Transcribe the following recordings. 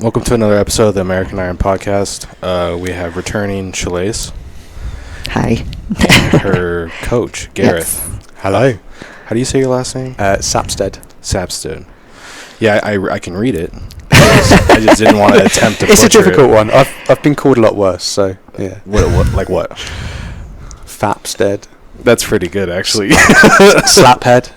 Welcome to another episode of the American Iron Podcast. We have returning Shelace. Hi. And her coach, Gareth. Yes. Hello. How do you say your last name? Sapstead. Sapstead. Yeah, I can read it. I just didn't want to attempt to butcher it. It's a difficult one. I've been called a lot worse, so yeah. What? Like what? Fapstead. That's pretty good, actually. Slaphead.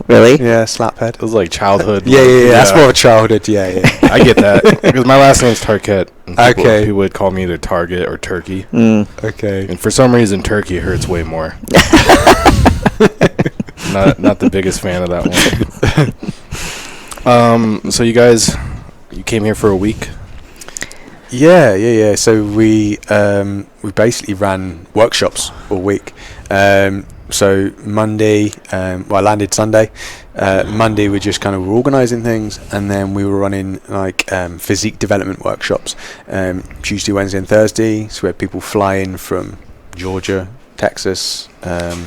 Really? Yeah, slaphead. It was like childhood. Yeah. That's more of a childhood. Yeah. I get that because my last name's Tarquette. Okay. People would call me either Target or Turkey. Okay. And for some reason, Turkey hurts way more. Not the biggest fan of that one. So you came here for a week. Yeah. So we basically ran workshops all week. So Monday, I landed Sunday. Monday we just kind of were organising things, and then we were running like physique development workshops. Tuesday, Wednesday, and Thursday. So we had people fly in from Georgia, Texas,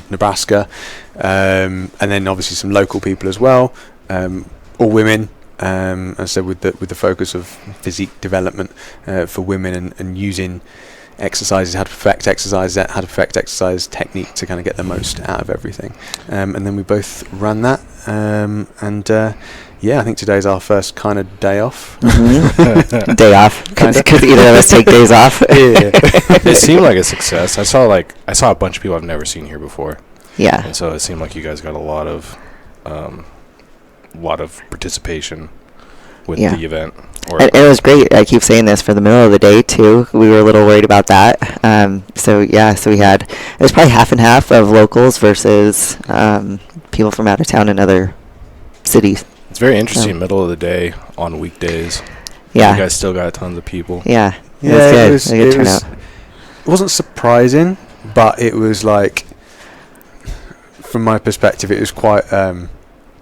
Nebraska, and then obviously some local people as well. All women. And so with the focus of physique development for women and using exercises, how to perfect exercise technique to kind of get the most out of everything. And then we both ran that. I think today's our first kind of day off. Mm-hmm. Day off, because either of us take days off. Yeah. It seemed like a success. I saw a bunch of people I've never seen here before. Yeah. And so it seemed like you guys got a lot of participation with the event. It was great. I keep saying this for the middle of the day too. We were a little worried about that. So we had, it was probably half and half of locals versus people from out of town and other cities. It's very interesting. Middle of the day on weekdays. Yeah. You guys still got tons of people. Yeah. It was good. It was a good turnout. It wasn't surprising, but it was like, from my perspective, it was quite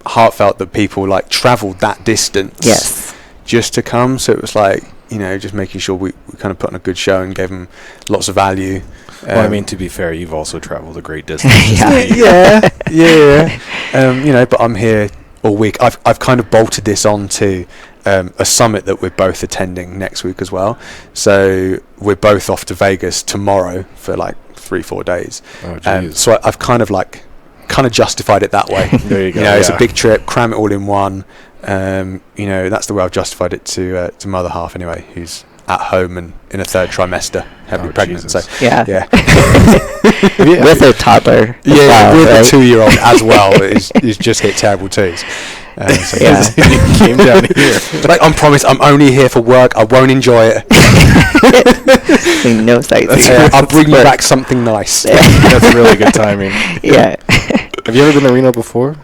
heartfelt that people like travelled that distance just to come. So it was like, just making sure we kind of put on a good show and gave them lots of value. Well, I mean, to be fair, you've also travelled a great distance. Yeah. But I'm here all week. I've kind of bolted this onto a summit that we're both attending next week as well. So we're both off to Vegas tomorrow for like 3-4 days. Oh, geez. So I've kind of justified it that way. There you go. It's a big trip, cram it all in one. That's the way I've justified it to my other half anyway, who's at home and in a third trimester, heavily pregnant. Jesus. So Yeah. With a toddler. Yeah, with right? a 2-year-old as well, is just hit terrible twos. You came down here. Like, I promise, I'm only here for work. I won't enjoy it. No sightseeing. I'll bring you back something nice. That's really good timing. Yeah. Have you ever been to Reno before?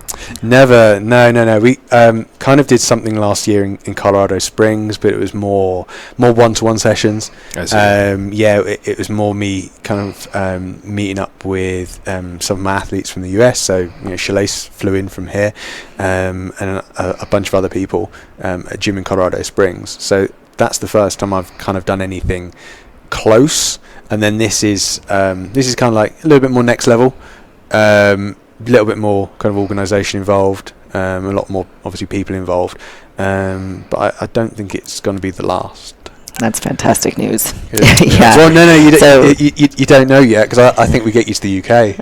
Never. No. We kind of did something last year in Colorado Springs, but it was more one-to-one sessions. I see. It was more me kind of meeting up with some of my athletes from the US. So Shelace flew in from here, and a bunch of other people at a gym in Colorado Springs. So that's the first time I've kind of done anything close. And then this is kind of like a little bit more next level. A little bit more kind of organisation involved, a lot more obviously people involved, but I don't think it's going to be the last. That's fantastic news. Yeah. Well, no, you don't know yet, because I think we get you to the UK.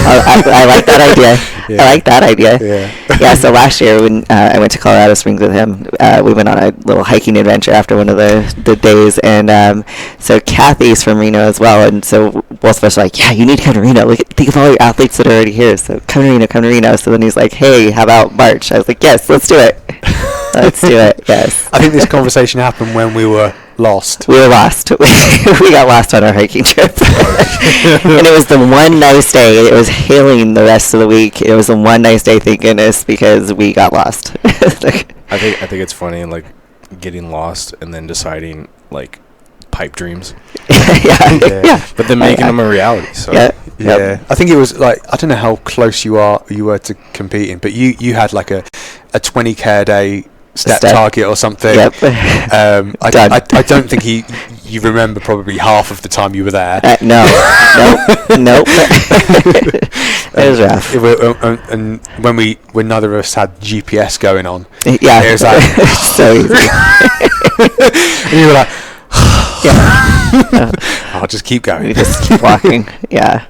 I like that idea. Yeah. I like that idea. Yeah. So last year when I went to Colorado Springs with him, we went on a little hiking adventure after one of the days, and so Kathy's from Reno as well, and so both of us were like, yeah, you need to come to Reno. Think of all your athletes that are already here. So come to Reno. So then he's like, hey, how about March? I was like, yes, let's do it. Let's do it. Yes. I think this conversation happened when we were lost. We were lost. We got lost on our hiking trip. And it was the one nice day. It was hailing the rest of the week. It was the one nice day, thank goodness, because we got lost. I think it's funny, like, getting lost and then deciding, like, pipe dreams. Yeah. But then making them a reality. So. Yeah. Yeah. I think it was like, I don't know how close you were to competing, but you had like a 20K a day step target or something. Yep. I don't think you remember probably half of the time you were there. Nope. It was rough. And when neither of us had GPS going on, yeah, it was like so easy. And you were like, Yeah. I'll just keep going. You just keep walking. Yeah.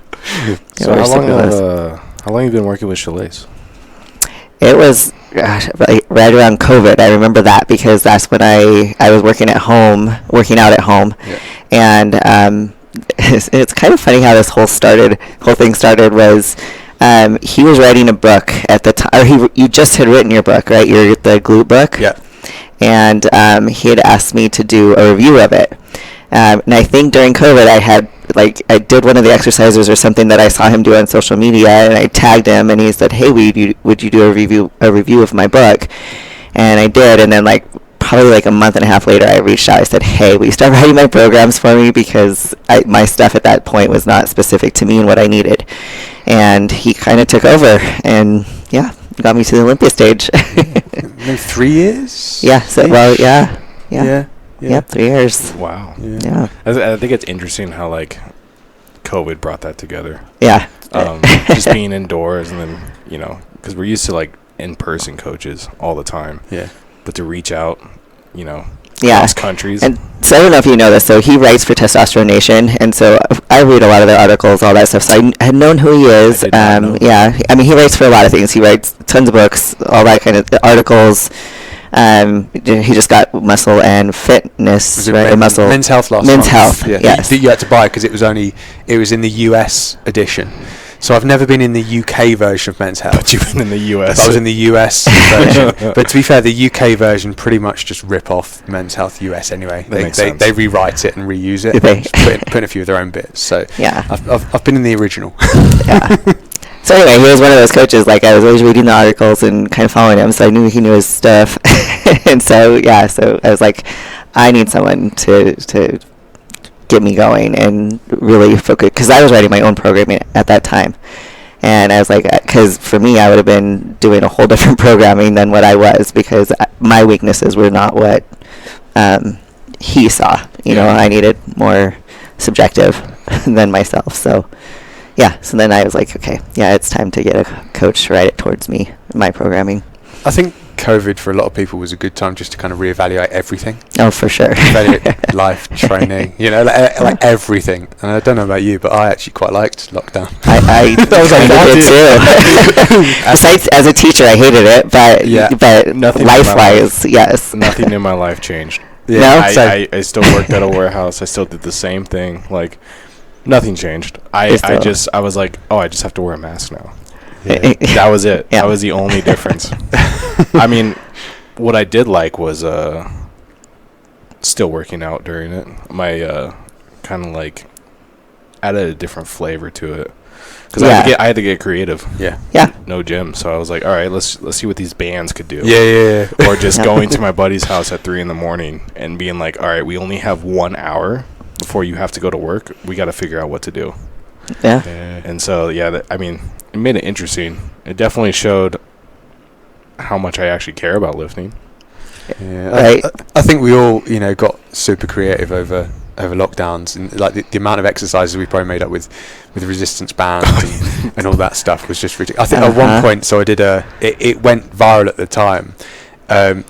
So how long have you been working with Shelace? It was right around COVID. I remember that because that's when I was working out at home, and it's kind of funny how this whole thing started was he was writing a book at the time, or you just had written your book, right? The glute book. Yeah. And he had asked me to do a review of it. And I think during COVID, I did one of the exercises or something that I saw him do on social media, and I tagged him, and he said, "Hey, would you do a review of my book?" And I did, and then probably a month and a half later, I reached out. I said, "Hey, will you start writing my programs for me, because my stuff at that point was not specific to me and what I needed." And he kind of took over, and got me to the Olympia stage. Maybe 3 years. Yeah. So Yeah. Yep, 3 years. Wow. Yeah. I think it's interesting how COVID brought that together. Yeah. Just being indoors, and then because we're used to in-person coaches all the time. Yeah. But to reach out, across countries. And so I don't know if you know this. So he writes for Testosterone Nation, and so I read a lot of their articles, all that stuff. So I had known who he is. I did not know. Yeah. I mean, he writes for a lot of things. He writes tons of books, all that kind of articles. He just got Muscle and Fitness, right? Men's Health last Men's month. Health, Yeah. yes. You had to buy it because it was in the US edition. So I've never been in the UK version of Men's Health. But you've been in the US. I was in the US version. But to be fair, the UK version pretty much just rip off Men's Health US anyway. They rewrite it and reuse it. Put in a few of their own bits. So yeah. I've been in the original. Yeah. So anyway, he was one of those coaches. I was always reading the articles and kind of following him, so I knew he knew his stuff. And so I was like, I need someone to get me going and really focus, because I was writing my own programming at that time. And I was like, because for me, I would have been doing a whole different programming than what I was, because my weaknesses were not what he saw. I needed more subjective than myself. So then I was like, okay, it's time to get a coach to write it towards me, my programming. I think COVID for a lot of people was a good time just to kind of reevaluate everything. Oh, for sure. Evaluate life, training, like everything. And I don't know about you, but I actually quite liked lockdown. I did too. Besides, as a teacher, I hated it, but life-wise, yes. Nothing in my life changed. Yeah. No? I still worked at a warehouse. I still did the same thing. Nothing changed. I was like, I just have to wear a mask now. Yeah. That was it. Yeah. That was the only difference. I mean, what I did was still working out during it. My kind of added a different flavor to it, because I had to get creative. Yeah. No gym, so I was like, all right, let's see what these bands could do. Yeah. Or just going to my buddy's house at 3 a.m. and being like, all right, we only have 1 hour before you have to go to work. We got to figure out what to do. Yeah. And so it made it interesting. It definitely showed how much I actually care about lifting. Yeah, right. I think we all got super creative over lockdowns, and the amount of exercises we probably made up with resistance bands and all that stuff was just ridiculous. I think at one point, so I did it went viral at the time. I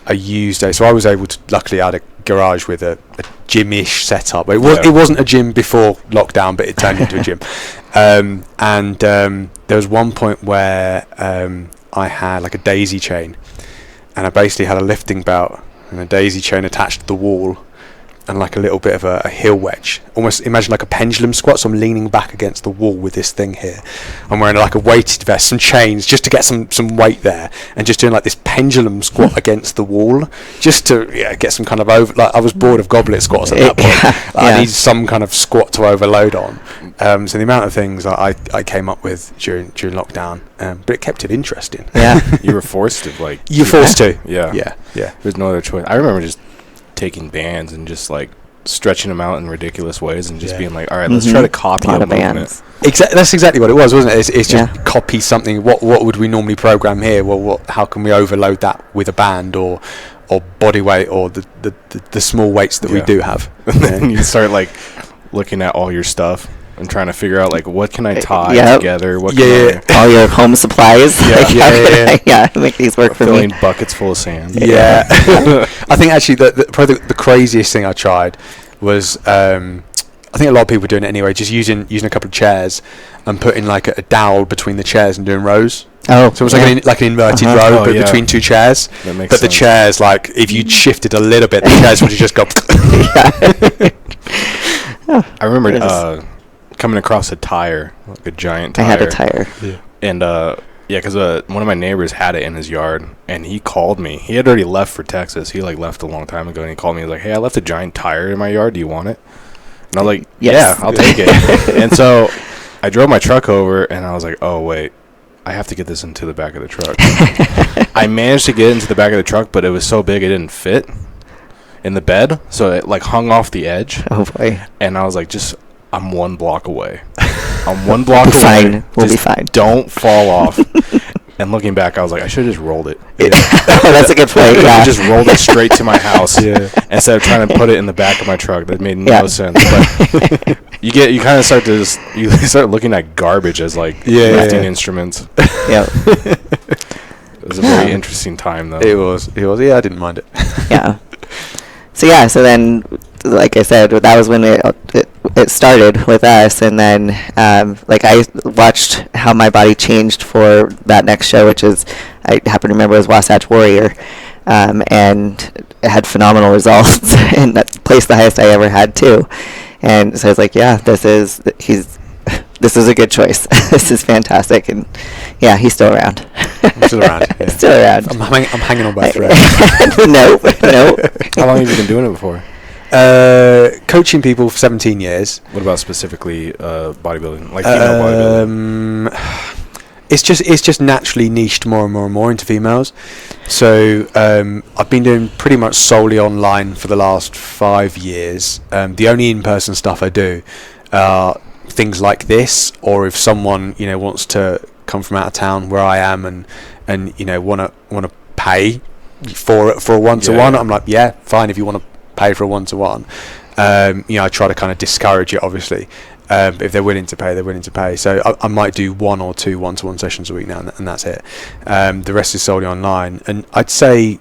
was able to, luckily I had a garage with a gym-ish setup. It wasn't a gym before lockdown, but it turned into a gym. And there was one point where I had a daisy chain, and I basically had a lifting belt and a daisy chain attached to the wall, and a little bit of a heel wedge. Almost imagine a pendulum squat. So I'm leaning back against the wall with this thing here. I'm wearing a weighted vest, some chains, just to get some weight there, and just doing this pendulum squat against the wall, just to get some kind of over. I was bored of goblet squats at that point. I needed some kind of squat to overload on. So the amount of things I came up with during lockdown, but it kept it interesting. Yeah, you were forced to You're forced to. Yeah. There's no other choice. I remember just taking bands and just stretching them out in ridiculous ways and just being like, all right, let's try to copy a movement. That's exactly what it was, wasn't it? It's just copy something. What would we normally program here? Well, how can we overload that with a band or body weight or the small weights that we do have? And then you start looking at all your stuff and trying to figure out like what can I tie Yep. together. What Yeah, can I, All your home supplies. Yeah. Like, how Yeah, can I- yeah, make these work for filling me. buckets full of sand. Yeah. I think actually probably the craziest thing I tried was I think a lot of people are doing it anyway, just using a couple of chairs and putting like a dowel between the chairs and doing rows. Oh, So it was like an inverted Uh-huh. row, Oh, but yeah. between two chairs. That makes But the sense. chairs, like, if you shifted a little bit, the chairs would have just go. I remember Yes. coming across a tire, like a giant I tire. had a tire. And yeah, because one of my neighbors had it in his yard, and he called me. He had already left for Texas. He like left a long time ago, and he called me. He was like, "Hey, I left a giant tire in my yard. Do you want it?" And I was like, Yes. "Yeah, I'll take it." And so I drove my truck over, and I was like, "Oh wait, I have to get this into the back of the truck." I managed to get it into the back of the truck, but it was so big it didn't fit in the bed, so it like hung off the edge. Oh boy. And I was like, I'm 1 block away. I'm 1 block We'll be away. fine. We'll be Just fine. Don't fall off. And looking back, I was like, I should have just rolled it. Oh, that's a good point. I Yeah. just rolled it straight to my house Yeah. instead of trying to put it in the back of my truck. That made no Yeah. sense. But you kind of start to you start looking at garbage as like Yeah, lifting yeah. instruments. Yeah. It was a very interesting time though. It was. Yeah, I didn't mind it. Yeah. So then, like I said, that was when it started with us, and then like I watched how my body changed for that next show, which is I happen to remember was Wasatch Warrior, and it had phenomenal results, and that placed the highest I ever had too. And so I was like, yeah, this is a good choice. This is fantastic, and yeah, he's still around. I'm still around. Yeah. Still around. I'm hanging on by a thread. No. How long have you been doing it before? Coaching people for 17 years. What about specifically bodybuilding, like female bodybuilding? It's just naturally niched more and more and more into females. So I've been doing pretty much solely online for the last 5 years. The only in-person stuff I do are things like this, or if someone wants to come from out of town where I am and want to pay for a one-to-one, Yeah. I'm like, yeah, fine, if you want to pay for a one-to-one. I try to kind of discourage it, obviously. But if they're willing to pay, they're willing to pay. So I might do 1 or 2 one-to-one sessions a week now, and that's it. The rest is solely online, and I'd say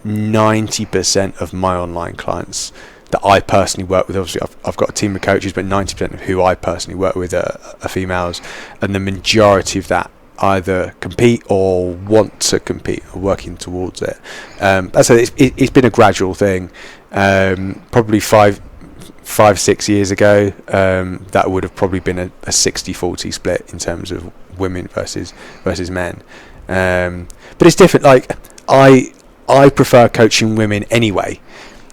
90% of my online clients that I personally work with, obviously I've got a team of coaches, but 90% of who I personally work with are females, and the majority of that either compete or want to compete or working towards it. So it's been a gradual thing. Probably 5-6 years ago, that would have probably been a 60-40 split in terms of women versus men. But it's different. Like I prefer coaching women anyway.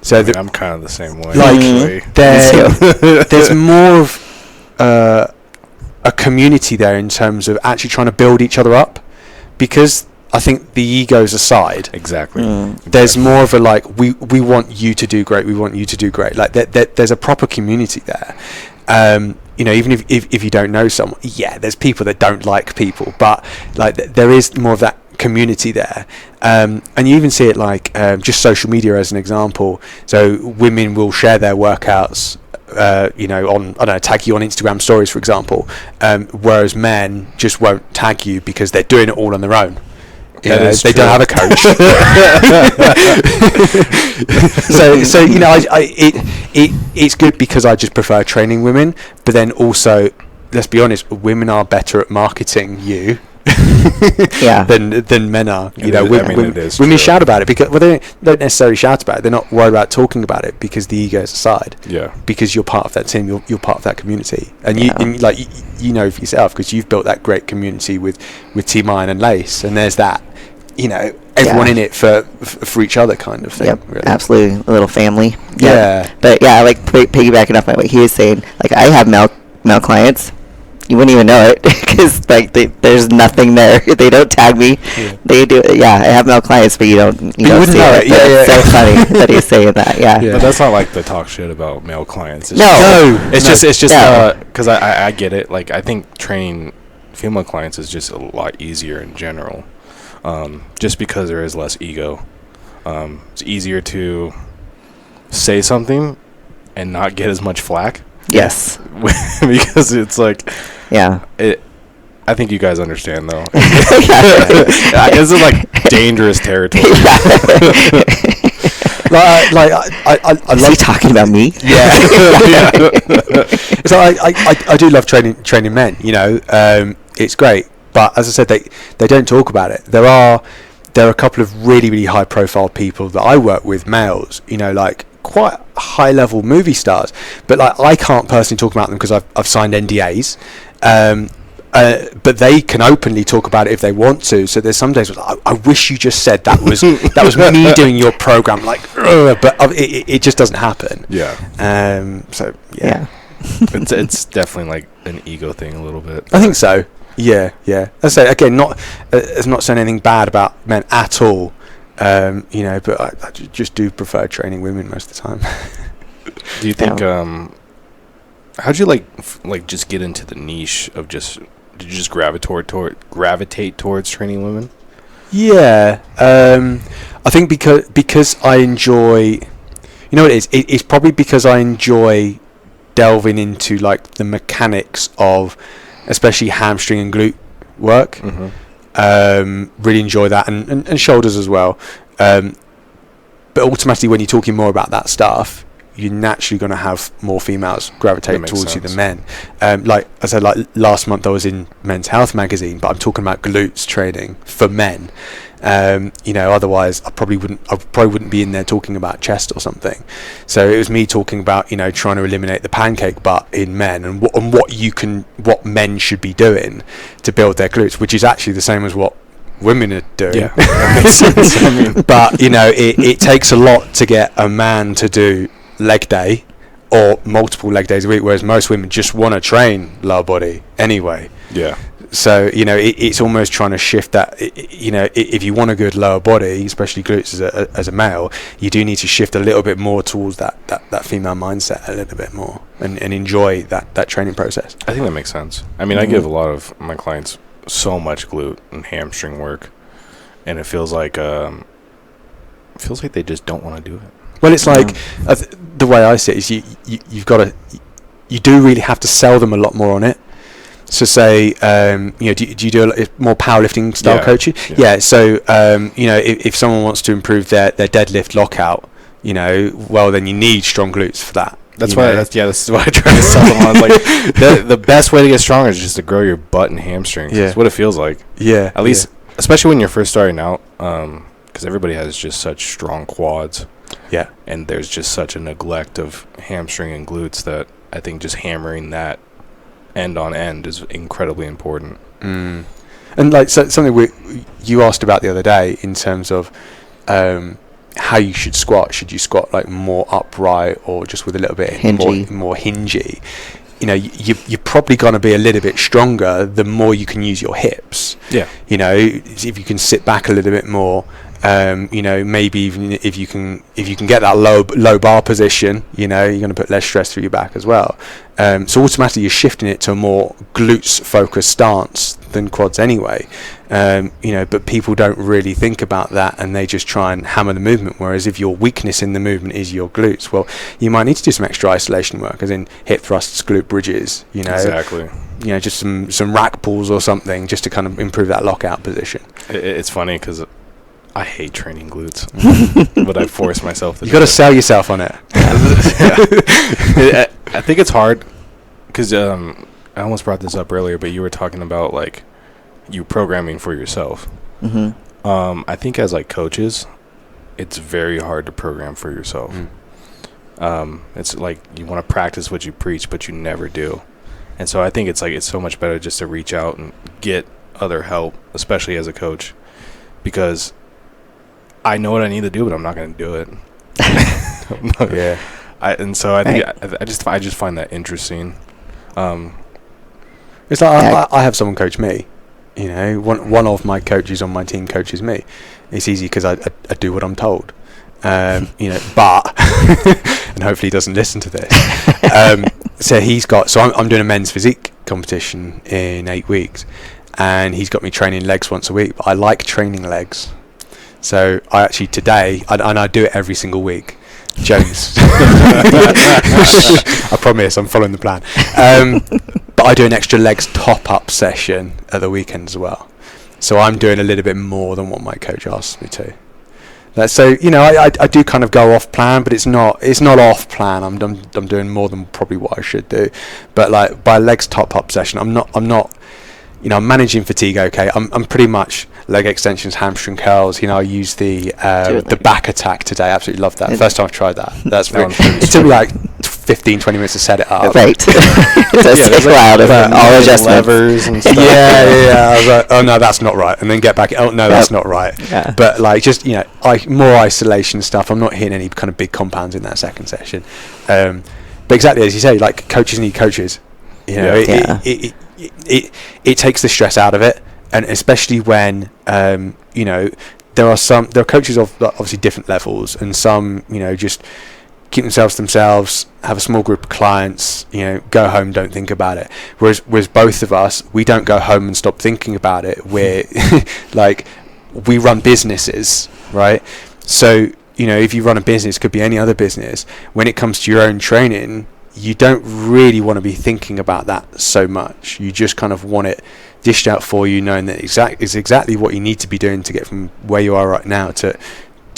So I'm kind of the same way. like there's more of a community there in terms of actually trying to build each other up, because I think the egos aside, Exactly. there's more of a like we want you to do great, we want you to do great. Like there's a proper community there. Even if you don't know someone, yeah, there's people that don't like people, but like there is more of that community there. And you even see it like just social media as an example. So women will share their workouts on, I don't know, tag you on Instagram stories, for example, whereas men just won't tag you because they're doing it all on their own. They don't have a coach. so it's good because I just prefer training women, but then also, let's be honest, women are better at marketing you Yeah. than men are. It is Women true. shout about it because they don't necessarily shout about it. They're not worried about talking about it because the ego is aside. Yeah. Because you're part of that team, you're part of that community, and Yeah. you know for yourself because you've built that great community with Team Iron and Lace, and there's that everyone Yeah. in it for each other kind of thing. Yep, really. absolutely, a little family. Yeah. But yeah, like piggybacking off on what he was saying, like I have male clients. You wouldn't even know it because like there's nothing there. They don't tag me. Yeah. They do. Yeah, I have male clients, but you don't wouldn't see know it. it. But Yeah, it's yeah. so funny that he's saying that. Yeah. Yeah. But that's not like the talk shit about male clients. It's No. just, it's just No. because I get it. Like I think training female clients is just a lot easier in general, just because there is less ego. It's easier to say something and not get as much flack. Yes. Because it's like, Yeah. I think you guys understand though. This is like dangerous territory. I Is he talking about me? Yeah. So I do love training men. You know, it's great. But as I said, they don't talk about it. There are a couple of really high profile people that I work with, males. You know, like quite high level movie stars. But like I can't personally talk about them because I've signed NDAs. But they can openly talk about it if they want to. So there's some days where I wish you just said that was me doing your program, like, but it just doesn't happen. Yeah. So yeah. It's definitely like an ego thing a little bit. I think so. Yeah. As I say again, it's not saying anything bad about men at all. You know, but I just do prefer training women most of the time. Do you think? How'd you like just get into the niche of just? Did you just gravitate towards training women? Yeah, I think because I enjoy, you know what it is. It's probably because I enjoy delving into like the mechanics of, especially hamstring and glute work. Mm-hmm. Really enjoy that, and shoulders as well. But ultimately, when you're talking more about that stuff, you're naturally going to have more females gravitate towards you than men. Like I said, like last month I was in Men's Health magazine, but I'm talking about glutes training for men. You know, otherwise I probably wouldn't be in there talking about chest or something. So it was me talking about, you know, trying to eliminate the pancake butt in men, and what men should be doing to build their glutes, which is actually the same as what women are doing. Yeah, that makes sense. I mean, but you know, it takes a lot to get a man to do leg day or multiple leg days a week, whereas most women just want to train lower body anyway. Yeah. So you know, it's almost trying to shift that. You know, if you want a good lower body, especially glutes as a male, you do need to shift a little bit more towards that female mindset a little bit more, and enjoy that training process. I think that makes sense. I mean, I give a lot of my clients so much glute and hamstring work, and it feels like they just don't want to do it. Well, it's like the way I see it is you've got to, you do really have to sell them a lot more on it. So say, you know, do you do more powerlifting style coaching? Yeah. So you know, if someone wants to improve their deadlift lockout, you know, well then you need strong glutes for that. That's why. This is what I try to sell them on. Like the best way to get stronger is just to grow your butt and hamstrings. Yeah. That's what it feels like. Yeah. At least, especially when you're first starting out, because everybody has just such strong quads. Yeah. And there's just such a neglect of hamstring and glutes that I think just hammering that end on end is incredibly important. And like something you asked about the other day in terms of how you should squat. Should you squat like more upright or just with a little bit more hingy? You know, you're probably going to be a little bit stronger the more you can use your hips. Yeah. You know, if you can sit back a little bit more. You know, maybe even if you can get that low bar position, you know, you're going to put less stress through your back as well. So automatically you're shifting it to a more glutes focused stance than quads anyway. You know, but people don't really think about that, and they just try and hammer the movement. Whereas if your weakness in the movement is your glutes, well, you might need to do some extra isolation work, as in hip thrusts, glute bridges. You know, exactly. You know, just some rack pulls or something, just to kind of improve that lockout position. It's funny because I hate training glutes, but I force myself to. You got to sell yourself on it. I think it's hard because I almost brought this up earlier, but you were talking about like you programming for yourself. Mm-hmm. I think as like coaches, it's very hard to program for yourself. It's like you want to practice what you preach, but you never do. And so I think it's so much better just to reach out and get other help, especially as a coach, because I know what I need to do, but I'm not going to do it. Yeah. I think I just find that interesting. It's like I have someone coach me. You know, one of my coaches on my team coaches me. It's easy because I do what I'm told. You know, but and hopefully he doesn't listen to this. So I'm doing a men's physique competition in 8 weeks, and he's got me training legs once a week. But I like training legs. So I actually today, and I do it every single week. Jones. I promise I'm following the plan. But I do an extra legs top-up session at the weekend as well. So I'm doing a little bit more than what my coach asks me to. So I do kind of go off plan, but it's not off plan. I'm doing more than probably what I should do. But like by legs top-up session, I'm not. I'm managing fatigue okay. I'm pretty much leg extensions, hamstring curls. I use the back attack today. I absolutely love that. First time I've tried that. That's really, it took me like 15-20 minutes to set it up. Right. That's all adjustments. Levers and stuff. Yeah. I was like, oh no, that's not right. And then get back. Oh no, that's not right. Yeah. But like just more isolation stuff. I'm not hitting any kind of big compounds in that second session. But exactly as you say, like coaches need coaches. It takes the stress out of it, and especially when there are coaches of obviously different levels, and some just keep themselves, have a small group of clients, go home, don't think about it. Whereas both of us, we don't go home and stop thinking about it. We're like, we run businesses, right? So if you run a business, could be any other business. When it comes to your own training, you don't really want to be thinking about that so much. You just kind of want it dished out for you, knowing that is exactly what you need to be doing to get from where you are right now to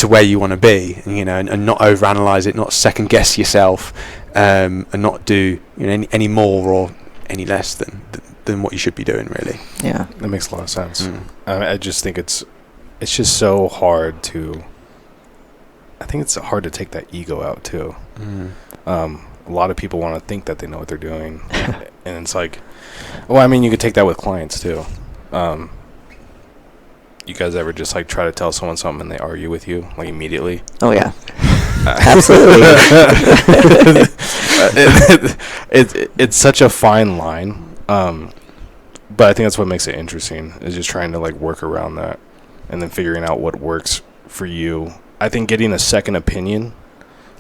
where you want to be, and not overanalyze it, not second guess yourself, and not do any more or any less than what you should be doing, really. Yeah, that makes a lot of sense. I just think it's just so hard to. I think it's hard to take that ego out too. A lot of people want to think that they know what they're doing, and it's like, you could take that with clients too. You guys ever just like try to tell someone something and they argue with you like immediately? Oh yeah, absolutely. It's such a fine line, but I think that's what makes it interesting, is just trying to like work around that and then figuring out what works for you. I think getting a second opinion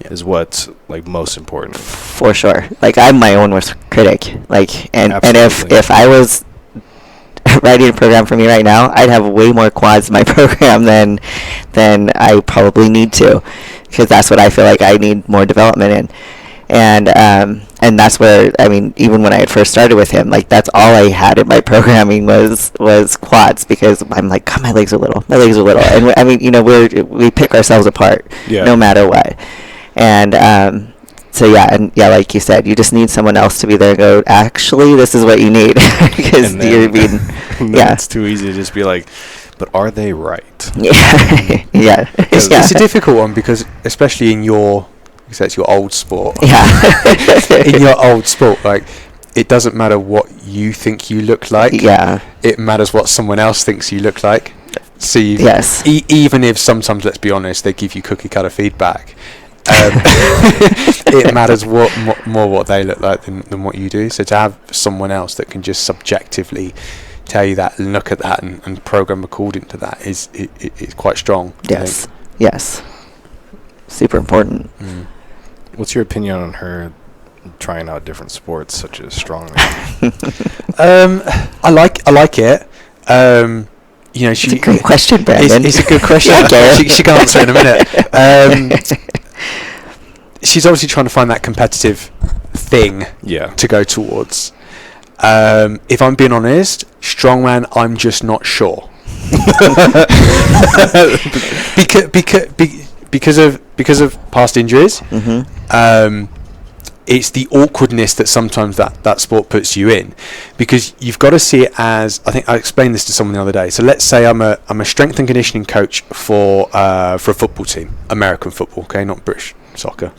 is what's like most important. For sure. Like I'm my own worst critic. Like and if I was writing a program for me right now, I'd have way more quads in my program than I probably need to, because that's what I feel like I need more development in. And that's where, even when I had first started with him, like that's all I had in my programming was quads, because I'm like, God, my legs are little, and we pick ourselves apart no matter what. And like you said, you just need someone else to be there and go, actually, this is what you need, because you're being, it's too easy to just be like, but are they right? Yeah. It's a difficult one, because especially in your old sport. In your old sport, like, it doesn't matter what you think you look like. Yeah. It matters what someone else thinks you look like. So even if sometimes, let's be honest, they give you cookie cutter feedback, it matters more what they look like than what you do. So to have someone else that can just subjectively tell you that, look at that, and program according to that is quite strong. Yes. Super important. What's your opinion on her trying out different sports such as strongman? I like it. It's a great question, Brandon. It's a good question. She can answer in a minute. She's obviously trying to find that competitive thing to go towards. If I'm being honest, strongman, I'm just not sure. because of past injuries. It's the awkwardness that sometimes that sport puts you in, because you've got to see it as, I think I explained this to someone the other day. So let's say I'm a strength and conditioning coach for a football team, American football, okay, not British soccer.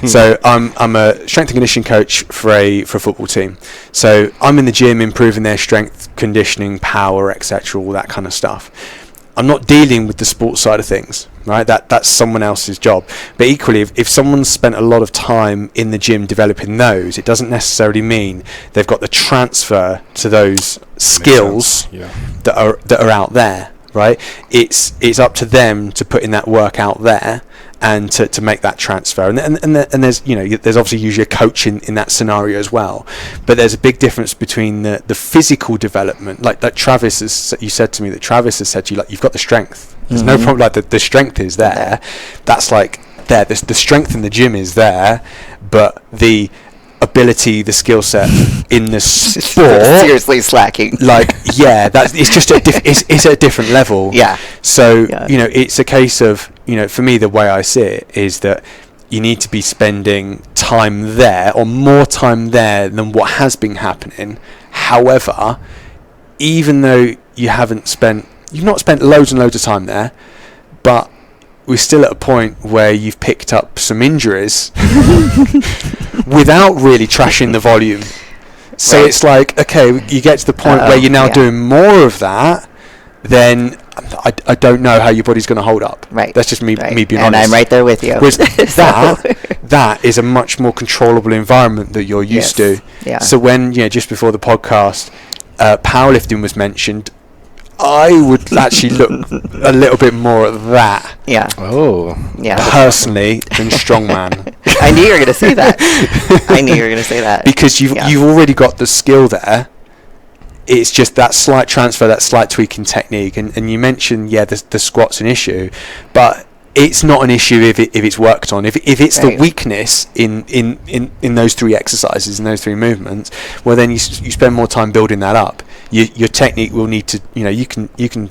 So I'm a strength and conditioning coach for a football team. So I'm in the gym improving their strength, conditioning, power, etc., all that kind of stuff. I'm not dealing with the sports side of things, right? That's someone else's job. But equally, if someone's spent a lot of time in the gym developing those, it doesn't necessarily mean they've got the transfer to those skills that are out there, right? It's up to them to put in that work out there and to make that transfer. And there's there's obviously usually a coach in that scenario as well. But there's a big difference between the physical development, like Travis you said to you, like, you've got the strength. There's no problem, like the strength is there. That's like there. The strength in the gym is there, but the ability, the skill set in the sport, seriously slacking. like, it's just it's at a different level. Yeah. So it's a case of, for me, the way I see it is that you need to be spending time there, or more time there than what has been happening. However, even though you've not spent loads and loads of time there, but we're still at a point where you've picked up some injuries without really trashing the volume. So it's like, okay, you get to the point where you're now doing more of that, then I don't know how your body's going to hold up. Right. That's just me being honest. And I'm right there with you. Whereas that is a much more controllable environment that you're used to. Yeah. So when, just before the podcast, powerlifting was mentioned, I would actually look a little bit more at that. Yeah. Oh. Yeah. Personally, than strongman. I knew you were going to say that. Because you've already got the skill there. It's just that slight transfer, that slight tweaking technique. And you mentioned, the squat's an issue, but it's not an issue if it's worked on. If it's the weakness in those three exercises, in those three movements, well, then you spend more time building that up. Your technique will need to, you can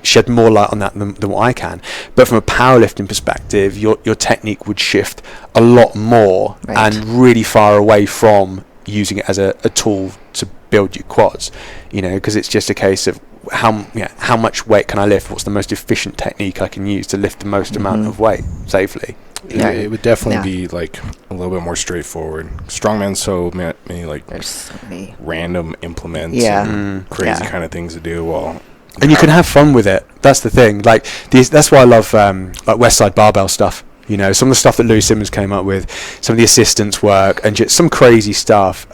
shed more light on that than what I can. But from a powerlifting perspective, your technique would shift a lot more and really far away from using it as a tool to build your quads, because it's just a case of how much weight can I lift? What's the most efficient technique I can use to lift the most amount of weight safely? Yeah, it would definitely be like a little bit more straightforward. Strongman's so many like there's so many random implements and crazy kind of things to do. And you can have fun with it. That's the thing. Like that's why I love like Westside Barbell stuff. Some of the stuff that Louis Simmons came up with, some of the assistance work, and just some crazy stuff.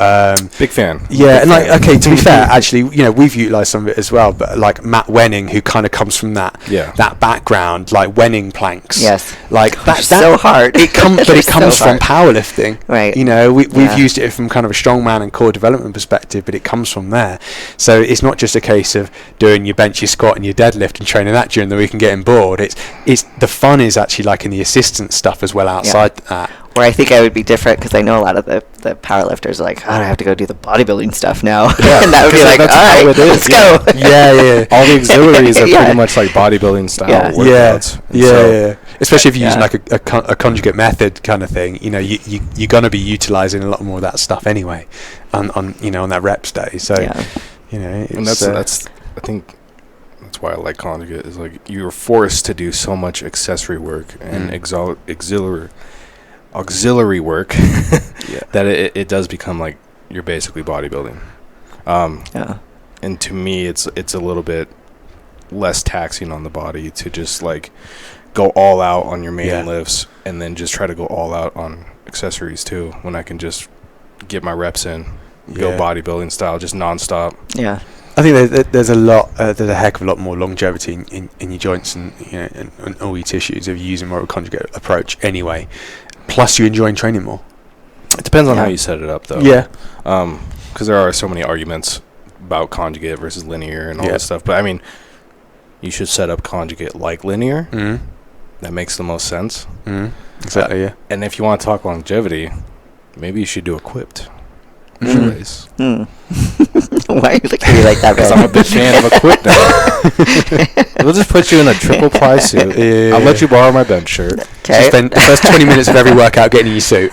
Big fan. Yeah, and like, okay, to be fair, actually, we've utilised some of it as well. But like Matt Wenning, who kind of comes from that background, like Wenning planks. Yes. Like that's so hard. But it comes from powerlifting. Right. We've used it from kind of a strongman and core development perspective, but it comes from there. So it's not just a case of doing your bench, your squat, and your deadlift and training that during the week and getting bored. It's the fun is actually like in the assistance stuff as well outside that. Where I think I would be different, because I know a lot of the powerlifters are like, I have to go do the bodybuilding stuff now. Yeah, and that would be like, all right, let's go. Yeah. All the auxiliaries are pretty much like bodybuilding style workouts. Yeah. Especially if you're using like a conjugate method kind of thing, you're going to be utilising a lot more of that stuff anyway on that reps day. So, and that's I think that's why I like conjugate, is like you're forced to do so much accessory work and auxiliary work that it does become like you're basically bodybuilding. And to me, it's a little bit less taxing on the body to just like go all out on your main lifts and then just try to go all out on accessories too, when I can just get my reps in, go bodybuilding style, just nonstop. Yeah. I think there's a heck of a lot more longevity in your joints and and all your tissues if you're using more of a conjugate approach anyway. Plus, you're enjoying training more. It depends on how you set it up, though. Yeah. Because there are so many arguments about conjugate versus linear and all this stuff. But I mean, you should set up conjugate like linear. Mm-hmm. That makes the most sense. Mm-hmm. Exactly. Yeah. And if you want to talk longevity, maybe you should do equipped. Shelace. Why are you looking at me like that? Because I'm a big fan of equipped now. We'll just put you in a triple ply suit. I'll let you borrow my bench shirt. Okay. So spend the first 20 minutes of every workout getting in your suit.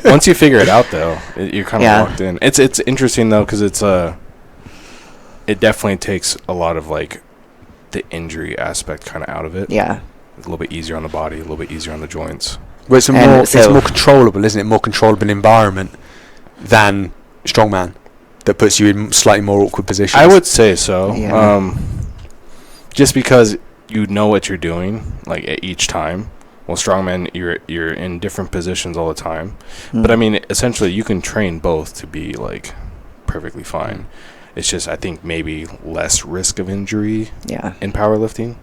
Once you figure it out, though, you're kind of locked in. It's interesting though, because it definitely takes a lot of like the injury aspect kind of out of it. Yeah. It's a little bit easier on the body, a little bit easier on the joints. Well, it's more controllable, isn't it? More controllable environment than strongman that puts you in slightly more awkward positions. I would say so. Yeah. Just because you know what you're doing, like at each time. Well, strongman, you're in different positions all the time. But I mean, essentially, you can train both to be like perfectly fine. It's just, I think, maybe less risk of injury in powerlifting,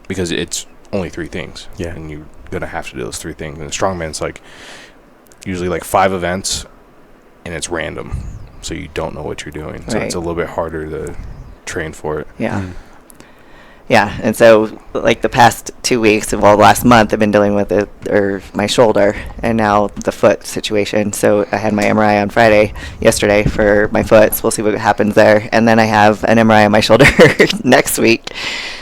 because it's only 3 things. Yeah. And you're going to have to do those 3 things. And strongman's like usually like 5 events, and it's random. So you don't know what you're doing. So it's a little bit harder to train for it. Yeah. Yeah, and so like the past 2 weeks, well, last month, I've been dealing with my shoulder, and now the foot situation. So I had my MRI on yesterday for my foot. So we'll see what happens there, and then I have an MRI on my shoulder next week.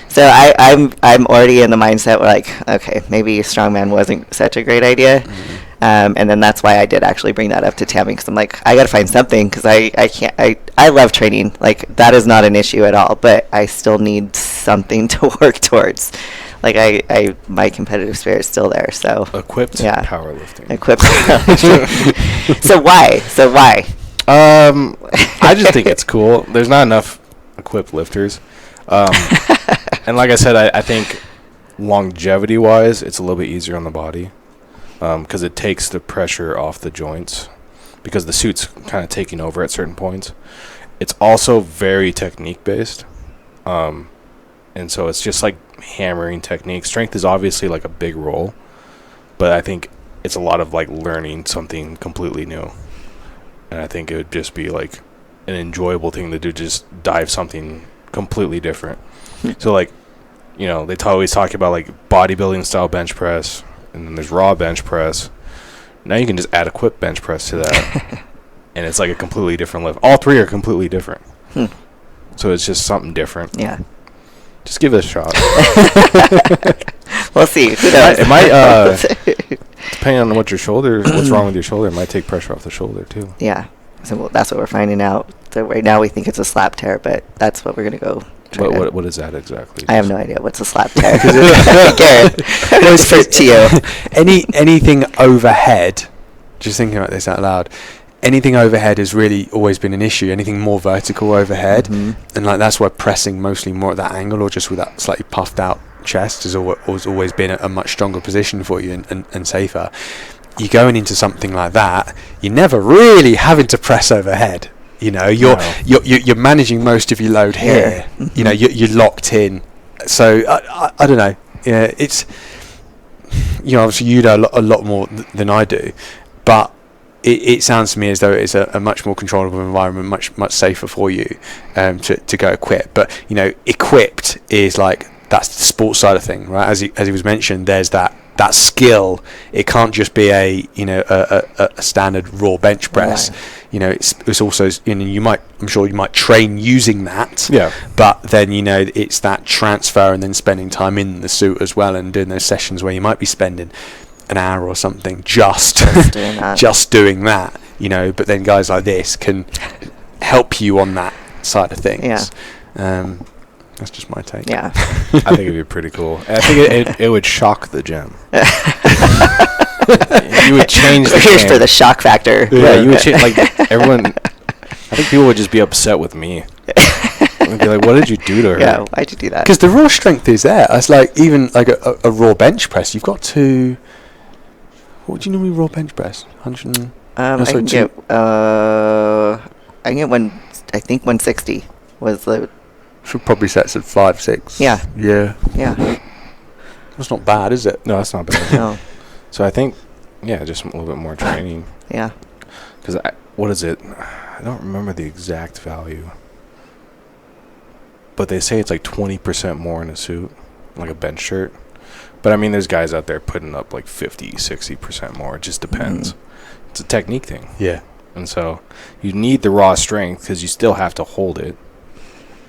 So I'm already in the mindset where like, okay, maybe strongman wasn't such a great idea. Mm-hmm. And then that's why I did actually bring that up to Tammy, because I'm like, I got to find something, because I love training. Like, that is not an issue at all, but I still need something to work towards. Like, my competitive spirit is still there, so. Equipped powerlifting. Equipped powerlifting. So why? I just think it's cool. There's not enough equipped lifters. And like I said, I think longevity-wise, it's a little bit easier on the body. Because it takes the pressure off the joints, because the suit's kind of taking over at certain points. It's also very technique based, and so it's just like hammering technique. Strength is obviously like a big role, but I think it's a lot of like learning something completely new, and I think it would just be like an enjoyable thing to do, just dive something completely different. So like, they always talk about like bodybuilding style bench press. And then there's raw bench press. Now you can just add equipped bench press to that. And it's like a completely different lift. All three are completely different. So it's just something different. Yeah. Just give it a shot. We'll see. Who knows? It might, depending on what's wrong with your shoulder, it might take pressure off the shoulder too. Yeah. So that's what we're finding out. So right now we think it's a slap tear, but that's what we're going to go. What is that exactly? I have no idea. What's a slap tear? Gareth, first to you. Anything overhead, just thinking about this out loud, anything overhead has really always been an issue. Anything more vertical overhead, and like that's why pressing mostly more at that angle or just with that slightly puffed out chest has always been a much stronger position for you and safer. You're going into something like that, you're never really having to press overhead. You're managing most of your load here. Yeah. You're locked in. So I don't know. Yeah, it's obviously you know a lot more than I do, but it sounds to me as though it's a much more controllable environment, much safer for you to go equipped. But equipped is like that's the sports side of thing, right? As he was mentioned, there's that skill. It can't just be a standard raw bench press. Right. It's also I'm sure you might train using that. Yeah. But then it's that transfer and then spending time in the suit as well and doing those sessions where you might be spending an hour or something just doing that. But then guys like this can help you on that side of things. Yeah. That's just my take. Yeah. I think it'd be pretty cool. I think it would shock the gym. You would change the Here's game. for the shock factor. Yeah, you would change, like, everyone. I think people would just be upset with me. They'd be like, what did you do to her? Yeah, why'd you do that? Because the raw strength is there. It's like, even like a raw bench press, you've got to. What do you normally raw bench press? 100. I can get one. I think 160 was the. Should probably set at 5, 6. Yeah. Yeah. Yeah. That's not bad, is it? No, that's not bad. No. So I think, just a little bit more training. Yeah. Because what is it? I don't remember the exact value. But they say it's like 20% more in a suit, like a bench shirt. But I mean, there's guys out there putting up like 50, 60% more. It just depends. It's a technique thing. Yeah. And so you need the raw strength because you still have to hold it.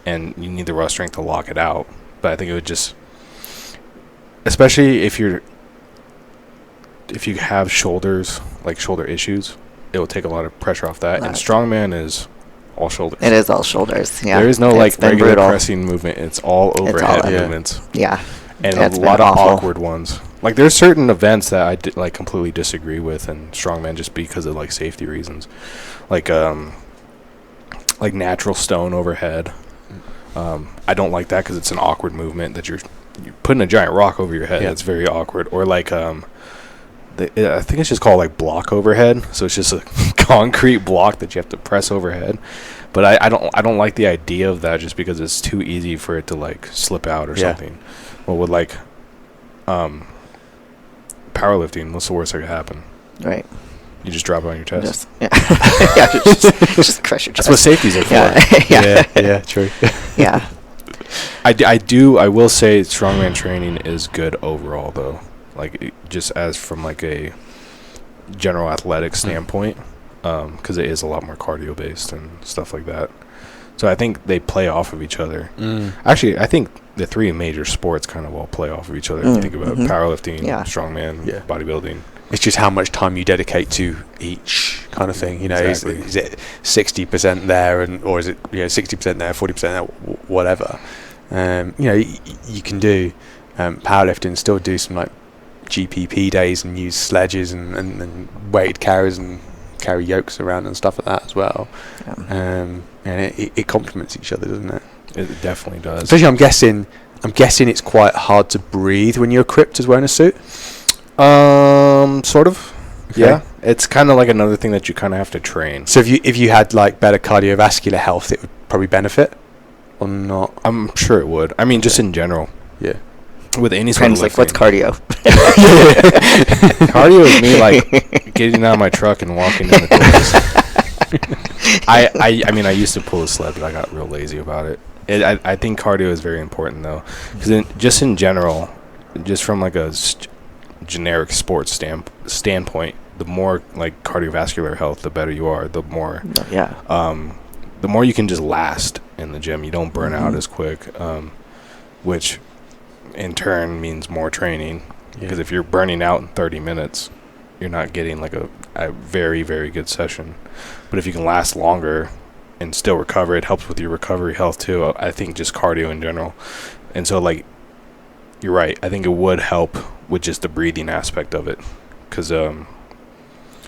And you need the raw strength to lock it out. But I think it would just, especially if you have shoulder issues, it will take a lot of pressure off that. And strongman is all shoulders. It is all shoulders. Yeah. There is no It's been regular brutal. pressing movement. It's all overhead movements. Yeah. And It's a been lot of awful. awkward ones. Like there's certain events that I completely disagree with in strongman just because of like safety reasons. Like natural stone overhead. I don't like that because it's an awkward movement that you're putting a giant rock over your head. That's very awkward. Or like I think it's just called like block overhead. So it's just a concrete block that you have to press overhead. But I don't like the idea of that just because it's too easy for it to like slip out or something. Well, with like powerlifting, what's the worst that could happen? Right. You just drop it on your chest. Just crush your chest. That's what safeties are for. Yeah. Yeah, true. Yeah. I will say strongman training is good overall, though. Like, just as from, like, a general athletic standpoint, because it is a lot more cardio-based and stuff like that. So I think they play off of each other. Actually, I think the three major sports kind of all play off of each other. If you think about powerlifting, strongman, bodybuilding. It's just how much time you dedicate to each kind of thing. You know, exactly. is it 60% there, or is it 60% there, 40% there, whatever. You know, you can do powerlifting, still do some like GPP days and use sledges and weighted carries and carry yokes around and stuff like that as well. And it complements each other, doesn't it? It definitely does. Especially, I'm guessing it's quite hard to breathe when you're equipped as wearing a suit. Sort of. Okay. Yeah, it's kind of like another thing that you kind of have to train. So if you had like better cardiovascular health, it would probably benefit, or not? I'm sure it would. I mean, just in general. Yeah. With any sort of like, what's cardio? Cardio is me like getting out of my truck and walking in the doors. I mean, I used to pull a sled, but I got real lazy about it. I think cardio is very important, though, because just in general, just from like a generic sports standpoint, the more like cardiovascular health, the better you are. The more, the more you can just last in the gym. You don't burn out as quick, which in turn means more training. Because if you're burning out in 30 minutes, you're not getting like a very, very good session. But if you can last longer and still recover, it helps with your recovery health too. I think just cardio in general. And so, like, you're right. I think it would help with just the breathing aspect of it. Because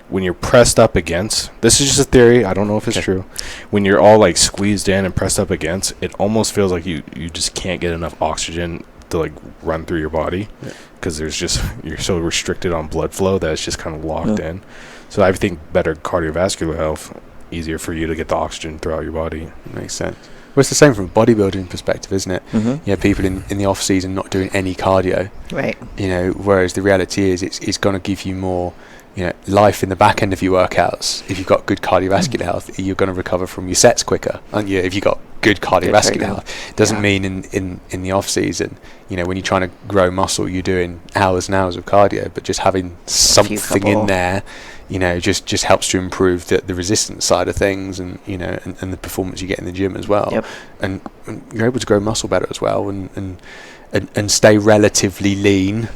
when you're pressed up against, this is just a theory, I don't know if it's true. When you're all like squeezed in and pressed up against, it almost feels like you just can't get enough oxygen to like run through your body. Because you're so restricted on blood flow that it's just kind of locked in. So I think better cardiovascular health, easier for you to get the oxygen throughout your body. Makes sense. Well, it's the same from a bodybuilding perspective, isn't it? You have people in the off season not doing any cardio, right? You know, whereas the reality is it's going to give you more, you know, life in the back end of your workouts. If you've got good cardiovascular health, you're going to recover from your sets quicker, aren't you? If you've got good cardiovascular health, doesn't mean in the off season, you know, when you're trying to grow muscle, you're doing hours and hours of cardio, but just having something in there, you know, just helps to improve the resistance side of things, and you know, and the performance you get in the gym as well. And you're able to grow muscle better as well, and stay relatively lean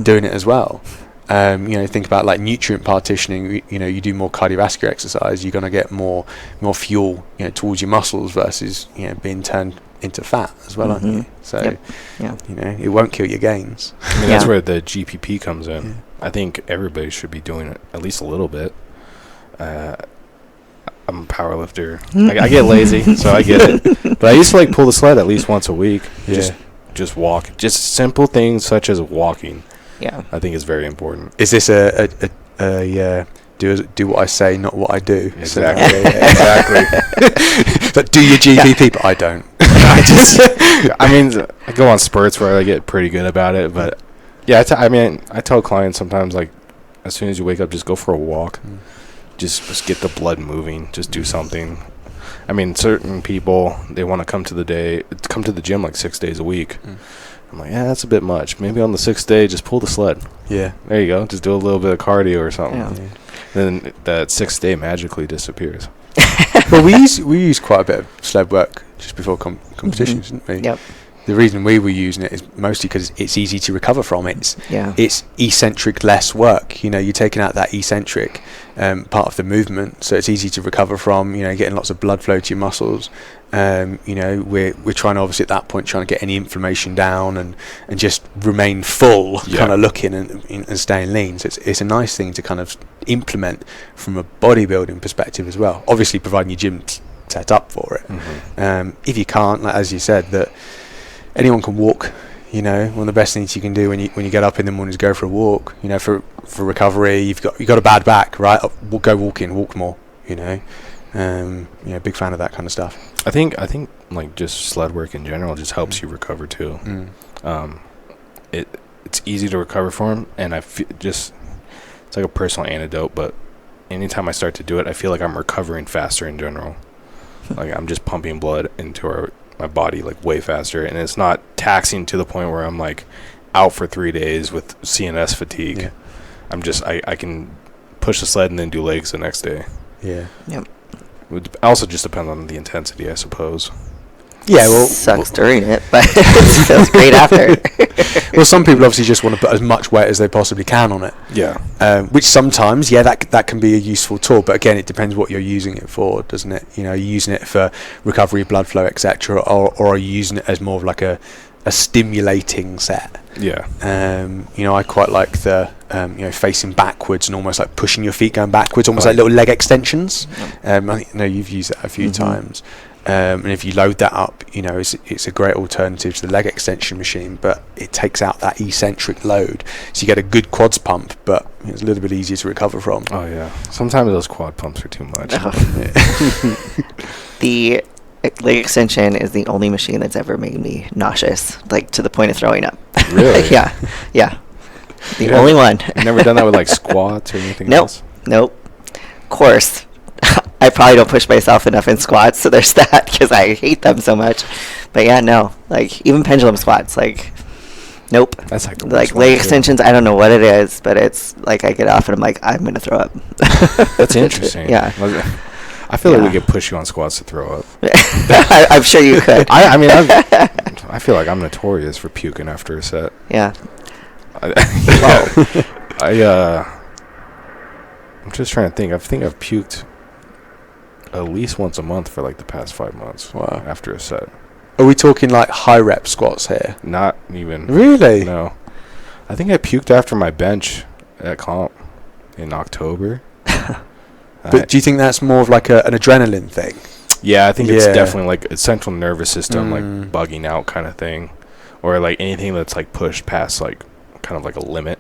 doing it as well. You know, think about like nutrient partitioning. You know, you do more cardiovascular exercise, you're going to get more fuel, you know, towards your muscles versus, you know, being turned into fat as well, aren't you? So, you know, it won't kill your gains. I mean, that's where the GPP comes in. I think everybody should be doing it at least a little bit. I'm a power lifter. I get lazy, so I get it. But I used to like pull the sled at least once a week. Just walk. Just simple things such as walking. I think is very important. Is this a do what I say, not what I do? Exactly. Exactly. But do your GPP, but I don't. I mean, I go on spurts where I get pretty good about it, but I mean, I tell clients sometimes, like, as soon as you wake up, just go for a walk. Just get the blood moving. Just do something. I mean, certain people, they want to come to the gym like 6 days a week. I'm like, that's a bit much. Maybe on the 6th day, just pull the sled. There you go. Just do a little bit of cardio or something. Then that 6th day magically disappears. Well, we use quite a bit of sled work just before competitions, didn't we? The reason we were using it is mostly because it's easy to recover from. It's eccentric less work. You know, you're taking out that eccentric part of the movement, so it's easy to recover from. You know, getting lots of blood flow to your muscles. You know, we're trying to, obviously at that point, trying to get any inflammation down and just remain full, kind of looking and staying lean. So it's a nice thing to kind of implement from a bodybuilding perspective as well. Obviously, providing your gym's set up for it. If you can't, like, as you said, that anyone can walk. You know, one of the best things you can do when you get up in the morning is go for a walk. You know, for recovery, you've got a bad back, right? Go walking, walk more. You know, big fan of that kind of stuff. I think like just sled work in general just helps you recover too. It's easy to recover from, and I feel just, it's like a personal antidote. But anytime I start to do it, I feel like I'm recovering faster in general. Like I'm just pumping blood into my body like way faster, and it's not taxing to the point where I'm like out for 3 days with CNS fatigue. Yeah. I can push the sled and then do legs the next day. Yeah. Yep. It also just depends on the intensity, I suppose. Yeah, well, sucks during it, but it feels great after. well, some people obviously just want to put as much weight as they possibly can on it. Yeah. Which sometimes, that can be a useful tool, but again, it depends what you're using it for, doesn't it? You know, are you using it for recovery, blood flow, etc., or are you using it as more of like a stimulating set? Yeah. You know, I quite like the you know, facing backwards and almost like pushing your feet going backwards, almost Right. like little leg extensions. I think, no, you've used that a few times. And if you load that up, you know, it's a great alternative to the leg extension machine, but it takes out that eccentric load, so you get a good quads pump, but it's a little bit easier to recover from. Oh yeah. Sometimes those quad pumps are too much. The leg extension is the only machine that's ever made me nauseous, like to the point of throwing up. Really? Yeah. The Yeah. only one. Never done that with like squats or anything Nope. else? Nope. Of course. I probably don't push myself enough in squats, so there's that, because I hate them so much. But yeah, no. Like, even pendulum squats, like, nope. That's like the Like, worst one, leg too. extensions, I don't know what it is, but it's like I get off and I'm like, I'm going to throw up. That's interesting. Yeah. I feel like we Yeah. could push you on squats to throw up. I'm sure you could. I mean, I feel like I'm notorious for puking after a set. Yeah. I'm just trying to think. I think I've puked at least once a month for like the past 5 months. Wow. After a set. Are we talking like high rep squats here? Not even. Really? No. I think I puked after my bench at comp in October. But do you think that's more of like an adrenaline thing? Yeah, I think it's Yeah. definitely like a central nervous system like bugging out kind of thing, or like anything that's like pushed past like kind of like a limit.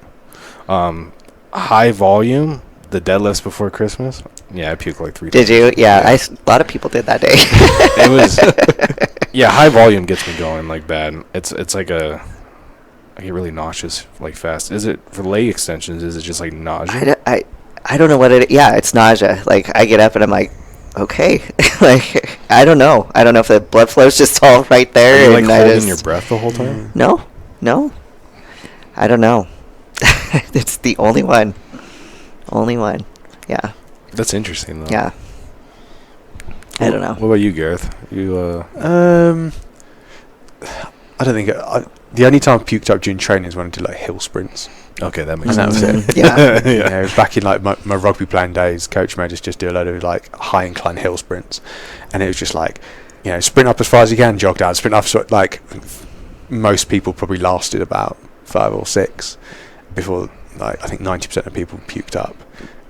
High volume, the deadlifts before Christmas. Yeah, I puked like 3 times. Did you? Yeah, a lot of people did that day. It was yeah, high volume gets me going like bad. It's like I get really nauseous like fast. Is it for leg extensions? Is it just like nausea? I don't know what it. Yeah, it's nausea. Like, I get up and I'm like, okay. Like, I don't know. I don't know if the blood flow's just all right there. Are you like and I holding just, your breath the whole time? No. I don't know. It's the only one. Only one. Yeah. That's interesting though. Yeah. I don't know. What about you, Gareth? You I don't think the only time I puked up during training is when I did like hill sprints. okay, that makes And that sense. was it. Yeah. You know, it was back in like my rugby playing days. Coach made us just do a load of like high incline hill sprints, and it was just like, you know, sprint up as far as you can, jog down, sprint up. So like most people probably lasted about 5 or 6 before, like, I think 90% of people puked up.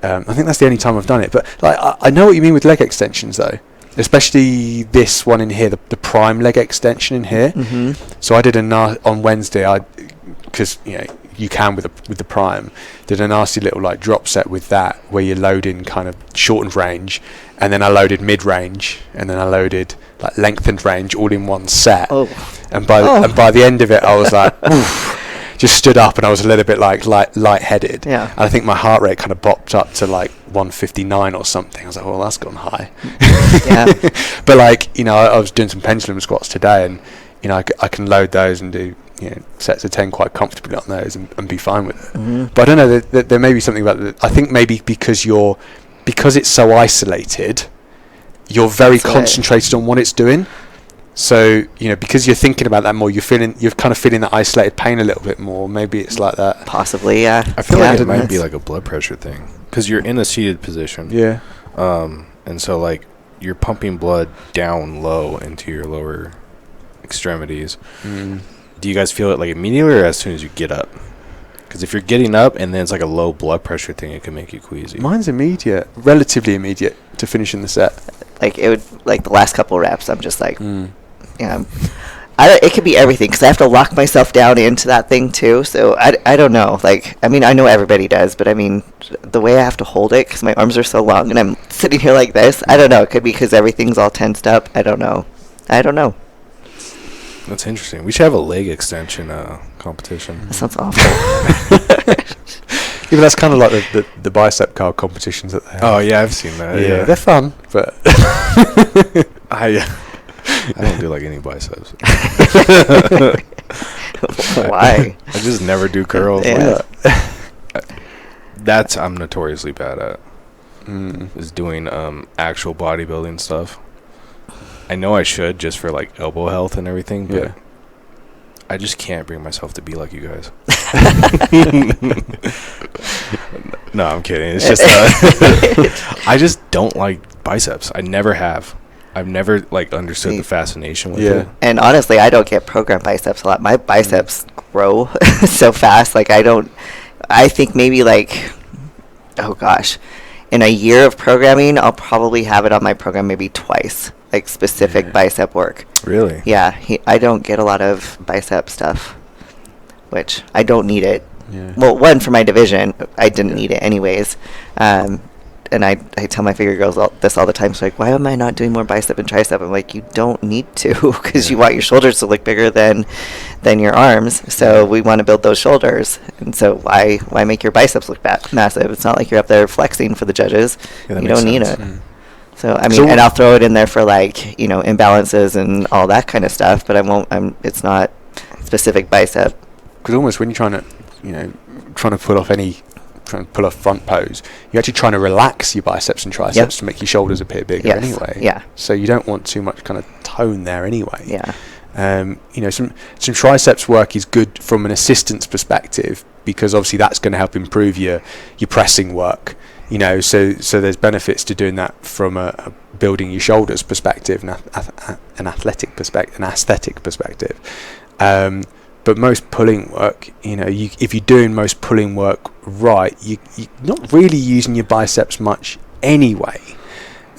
I think that's the only time I've done it. But like I know what you mean with leg extensions though, especially this one in here, the prime leg extension in here. Mm-hmm. So I did on Wednesday, because you know you can with the prime, did a nasty little like drop set with that where you load in kind of shortened range, and then I loaded mid range, and then I loaded like lengthened range all in one set. Oh. And by the end of it, I was like, oof, just stood up, and I was a little bit like lightheaded. Yeah. And I think my heart rate kind of bopped up to like 159 or something. I was like, well, that's gone high. Yeah. But like, you know, I was doing some pendulum squats today, and you know, I can load those and do, you know, sets of 10 quite comfortably on those and be fine with it. Mm-hmm. But I don't know, there may be something about it. I think maybe because it's so isolated, you're very That's it. concentrated on what it's doing. So, you know, because you're thinking about that more, you're kind of feeling that isolated pain a little bit more. Maybe it's like that. Possibly, yeah. I feel Yeah, like it might be that's- like a blood pressure thing because you're in a seated position. Yeah. And so like you're pumping blood down low into your lower extremities. Do you guys feel it like immediately or as soon as you get up? Because if you're getting up and then it's like a low blood pressure thing, it can make you queasy. Mine's immediate, relatively immediate to finishing the set. Like, it would, like, the last couple reps, I'm just like, yeah. It could be everything, because I have to lock myself down into that thing, too. So, I don't know. Like, I mean, I know everybody does, but I mean, the way I have to hold it, because my arms are so long, and I'm sitting here like this, I don't know. It could be because everything's all tensed up. I don't know. That's interesting. We should have a leg extension competition. That sounds awful. Yeah, but that's kind of like the bicep curl competitions that they have. Oh yeah, I've seen that. Yeah, they're fun, but I don't do like any biceps. Why? I just never do curls. Yeah. That's I'm notoriously bad at. Is doing actual bodybuilding stuff. I know I should just for like elbow health and everything, but I just can't bring myself to be like you guys. No, I'm kidding. It's just I just don't like biceps. I never have. I've never like understood the fascination with it. And honestly, I don't get programmed biceps a lot. My biceps grow so fast. Like I think maybe like, oh gosh, in a year of programming, I'll probably have it on my program maybe twice, like specific bicep work. Really? Yeah, I don't get a lot of bicep stuff, which I don't need it. Yeah. Well, one, for my division, I didn't need it anyways. And I tell my figure girls this all the time. So like, why am I not doing more bicep and tricep? I'm like, you don't need to, because you want your shoulders to look bigger than your arms. So we want to build those shoulders. And so why make your biceps look massive? It's not like you're up there flexing for the judges. You don't need it. So I mean, and I'll throw it in there for like, imbalances and all that kind of stuff. But it's not specific bicep. Because almost when you're trying to pull off front pose, you're actually trying to relax your biceps and triceps to make your shoulders appear bigger anyway. Yeah. So you don't want too much kind of tone there anyway. Yeah. Some triceps work is good from an assistance perspective, because obviously that's going to help improve your pressing work. So there's benefits to doing that from a building your shoulders perspective, an athletic perspective, an aesthetic perspective. But most pulling work, if you're doing most pulling work right, you're not really using your biceps much anyway,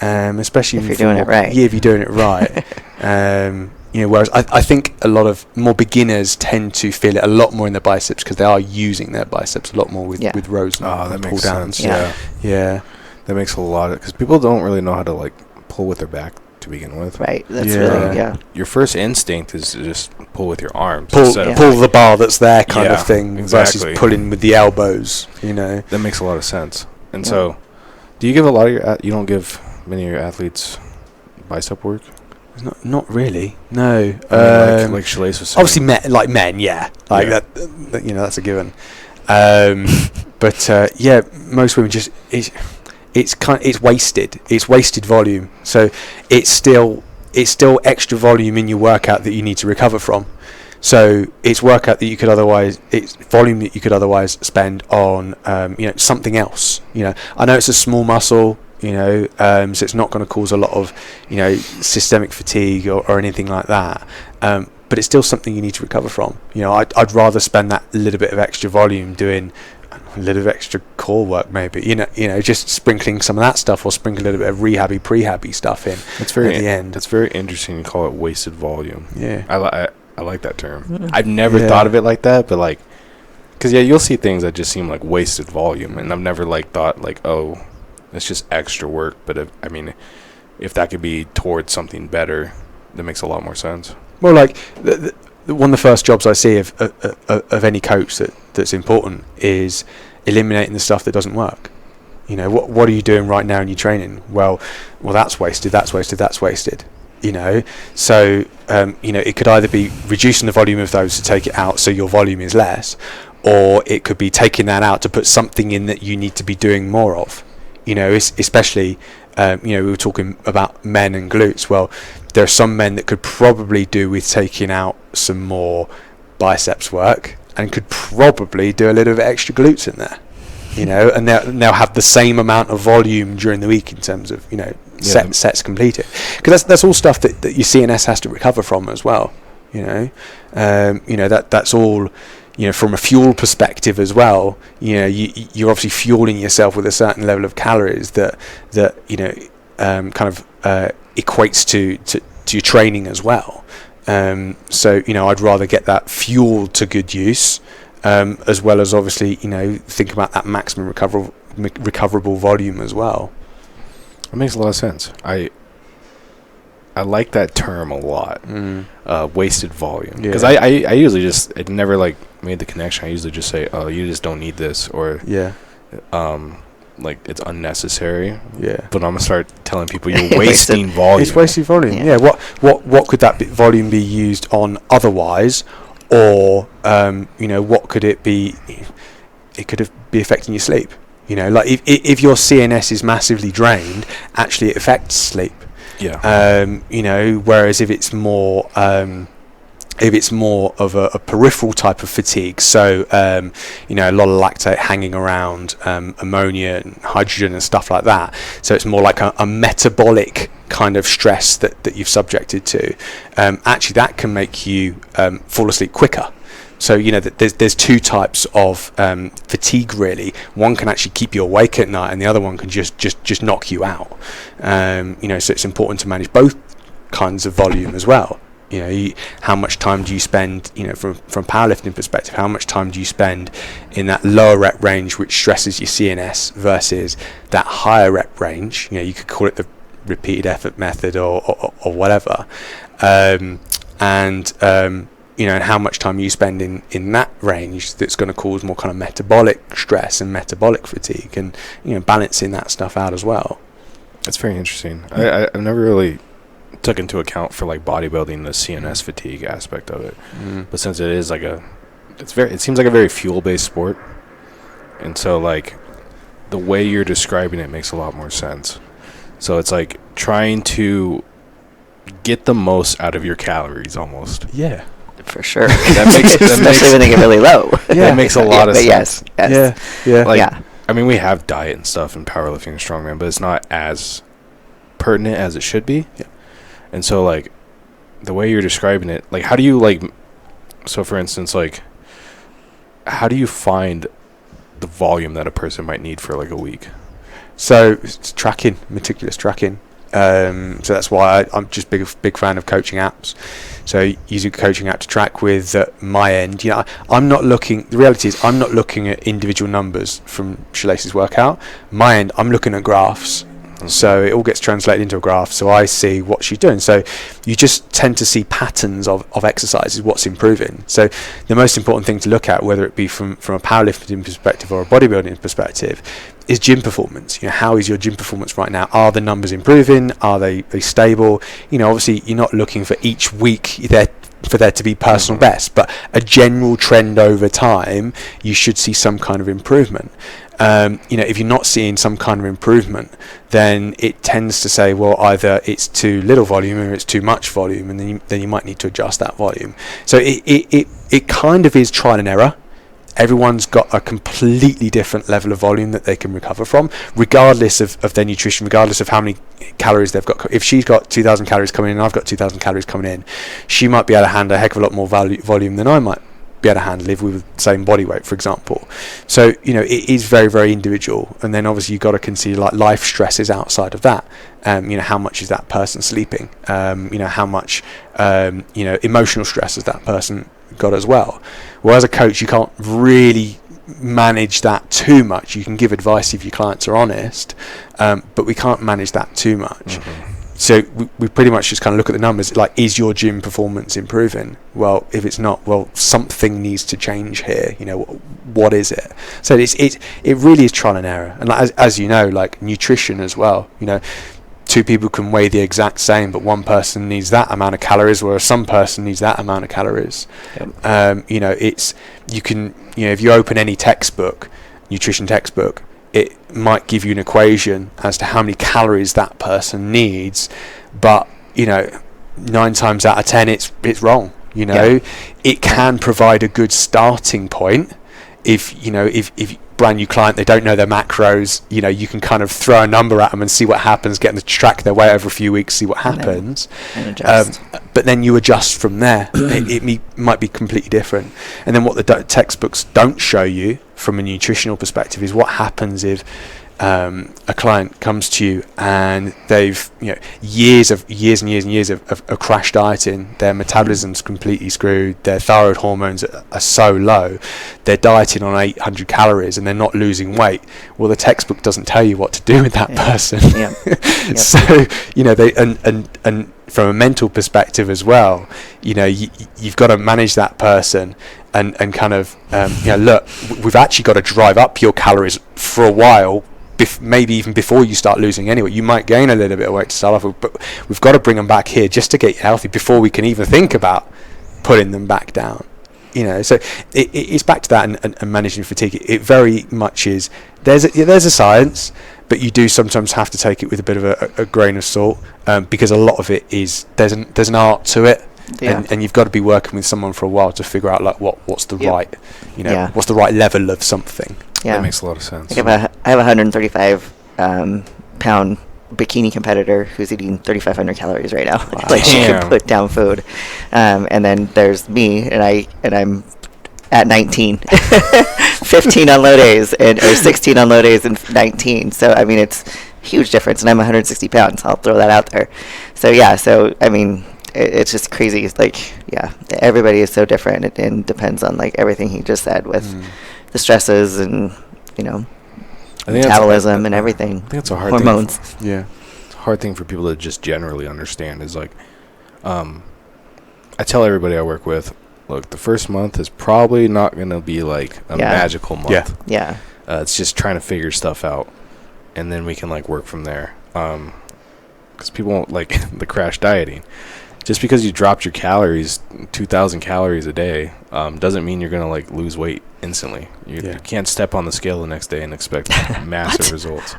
especially if you're doing it right. Yeah, if you're doing it right. Whereas I think a lot of more beginners tend to feel it a lot more in their biceps, because they are using their biceps a lot more with rows and pull downs. Yeah, that makes a lot of, because people don't really know how to like pull with their back to begin with. Right. That's really Your first instinct is to just pull with your arms. Pull the bar that's there kind of thing, exactly. Versus pulling with the elbows. That makes a lot of sense. And so, do you give a lot of you don't give many of your athletes bicep work? Not really. No. Like Shelace was saying. Obviously, men, yeah. That, that's a given. But most women just it's wasted. It's wasted volume. So it's still extra volume in your workout that you need to recover from. So it's volume that you could otherwise spend on something else. I know it's a small muscle. So it's not going to cause a lot of systemic fatigue or anything like that. But it's still something you need to recover from. I'd rather spend that little bit of extra volume doing a little bit of extra core work, maybe just sprinkling some of that stuff, or sprinkle a little bit of rehabby prehabby stuff in at the end. That's very interesting to call it wasted volume. I like that term. Mm-hmm. I've never thought of it like that, but like, because you'll see things that just seem like wasted volume, and I've never like thought like, oh, it's just extra work. But if that could be towards something better, that makes a lot more sense. Well, like one of the first jobs I see of any coach that's important is eliminating the stuff that doesn't work. What are you doing right now in your training? Well, that's wasted. So it could either be reducing the volume of those to take it out, so your volume is less, or it could be taking that out to put something in that you need to be doing more of. Especially we were talking about men and glutes. Well, there are some men that could probably do with taking out some more biceps work, and could probably do a little bit extra glutes in there, and they'll have the same amount of volume during the week in terms of sets completed, because that's all stuff that your CNS has to recover from as well. That's all. From a fuel perspective as well, you're obviously fueling yourself with a certain level of calories that equates to your training as well. So I'd rather get that fuel to good use, as well as obviously think about that maximum recoverable volume as well. That makes a lot of sense. I like that term a lot. Wasted volume, because I usually I never like made the connection. I usually just say, oh, you just don't need this, or like it's unnecessary. Yeah. But I'm gonna start telling people you're wasting volume. It's wasting volume. Yeah. What could that volume be used on otherwise, or what could it be? It could be affecting your sleep. Like if your CNS is massively drained, actually it affects sleep. Yeah. Whereas if it's more of a peripheral type of fatigue, so a lot of lactate hanging around, ammonia and hydrogen and stuff like that, so it's more like a metabolic kind of stress that you've subjected to, actually that can make you fall asleep quicker. So there's two types of fatigue really. One can actually keep you awake at night, and the other one can just knock you out. So it's important to manage both kinds of volume as well. How much time do you spend, from powerlifting perspective, how much time do you spend in that lower rep range which stresses your CNS versus that higher rep range? You could call it the repeated effort method or whatever. And how much time you spend in that range that's going to cause more kind of metabolic stress and metabolic fatigue, and balancing that stuff out as well. That's very interesting. I've never really took into account for like bodybuilding the CNS fatigue aspect of it, but since it is like it seems like a very fuel based sport, and so like the way you're describing it makes a lot more sense. So it's like trying to get the most out of your calories almost. Yeah. For sure. Especially when they get really low. Yeah, that makes a lot of sense. Yes. Yeah. I mean, we have diet and stuff in powerlifting and strongman, but it's not as pertinent as it should be. Yeah. And so, like, the way you're describing it, like, how do you, like, so for instance, like, how do you find the volume that a person might need for, like, a week? So, it's tracking, meticulous tracking. So that's why I'm just big fan of coaching apps. So using a coaching app to track with my end, I'm not looking. The reality is, I'm not looking at individual numbers from Shelace's workout. My end, I'm looking at graphs. So it all gets translated into a graph, so I see what she's doing. So you just tend to see patterns of exercises, what's improving. So the most important thing to look at, whether it be from a powerlifting perspective or a bodybuilding perspective, is gym performance. How is your gym performance right now? Are the numbers improving? Are they stable? Obviously you're not looking for each week for there to be personal best, but a general trend over time, you should see some kind of improvement. If you're not seeing some kind of improvement, then it tends to say, well, either it's too little volume or it's too much volume, and then you might need to adjust that volume. So it kind of is trial and error. Everyone's got a completely different level of volume that they can recover from, regardless of their nutrition, regardless of how many calories they've got. If she's got 2,000 calories coming in and I've got 2,000 calories coming in, she might be able to handle a heck of a lot more volume than I might be able to handle if we were the same body weight, for example. So it is very, very individual. And then obviously you've got to consider like life stresses outside of that. How much is that person sleeping? How much emotional stress has that person got as well? Well, as a coach, you can't really manage that too much. You can give advice if your clients are honest, but we can't manage that too much. So we pretty much just kind of look at the numbers, like, is your gym performance improving? Well, if it's not, well, something needs to change here. What is it? So it really is trial and error. And as you know, like nutrition as well, two people can weigh the exact same, but one person needs that amount of calories, whereas some person needs that amount of calories. Yep. If you open any textbook, nutrition textbook, it might give you an equation as to how many calories that person needs, but 9 times out of 10 it's wrong. It can provide a good starting point if brand new client, they don't know their macros, you can kind of throw a number at them and see what happens, get them to track their weight over a few weeks, see what happens, and adjust. But then you adjust from there. it might be completely different. And then what the textbooks don't show you from a nutritional perspective is what happens if a client comes to you and they've years and years of crash dieting, their metabolism's completely screwed, their thyroid hormones are so low, they're dieting on 800 calories and they're not losing weight. Well, the textbook doesn't tell you what to do with that person. Yep. So they and from a mental perspective as well, you've got to manage that person and kind of look, we've actually got to drive up your calories for a while maybe even before you start losing anyway. You might gain a little bit of weight to start off with, but we've got to bring them back here just to get you healthy before we can even think about putting them back down. So it's back to that and managing fatigue. It very much is. There's a science, but you do sometimes have to take it with a bit of a grain of salt, because a lot of it is there's an art to it, and you've got to be working with someone for a while to figure out like what's the right, what's the right level of something. Yeah, that makes a lot of sense. I have a 135 pound bikini competitor who's eating 3,500 calories right now. Wow. Like she can put down food, and then there's me, and I'm at 19, 15 on low days or 16 on low days and 19. So I mean it's a huge difference, and I'm 160 pounds. I'll throw that out there. So I mean it's just crazy. It's like everybody is so different, and depends on like everything he just said with the stresses and metabolism and everything. I think it's a hard hormones. It's a hard thing for people to just generally understand is like, I tell everybody I work with, look, the first month is probably not going to be like a magical month. Yeah. It's just trying to figure stuff out, and then we can like work from there. Because people won't like the crash dieting. Just because you dropped your calories, 2,000 calories a day, doesn't mean you're going to like lose weight instantly. You can't step on the scale the next day and expect massive results.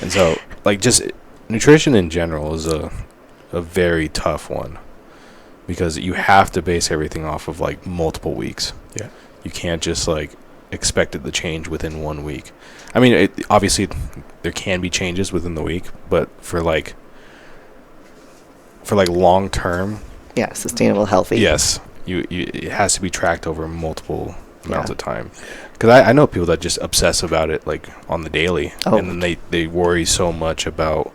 And so, like, just nutrition in general is a very tough one, because you have to base everything off of like multiple weeks. Yeah, you can't just like expect it to change within 1 week. I mean, obviously there can be changes within the week, but for like long term, sustainable, healthy. Yes, it has to be tracked over multiple amounts of time. Because I know people that just obsess about it like on the daily, and then they worry so much about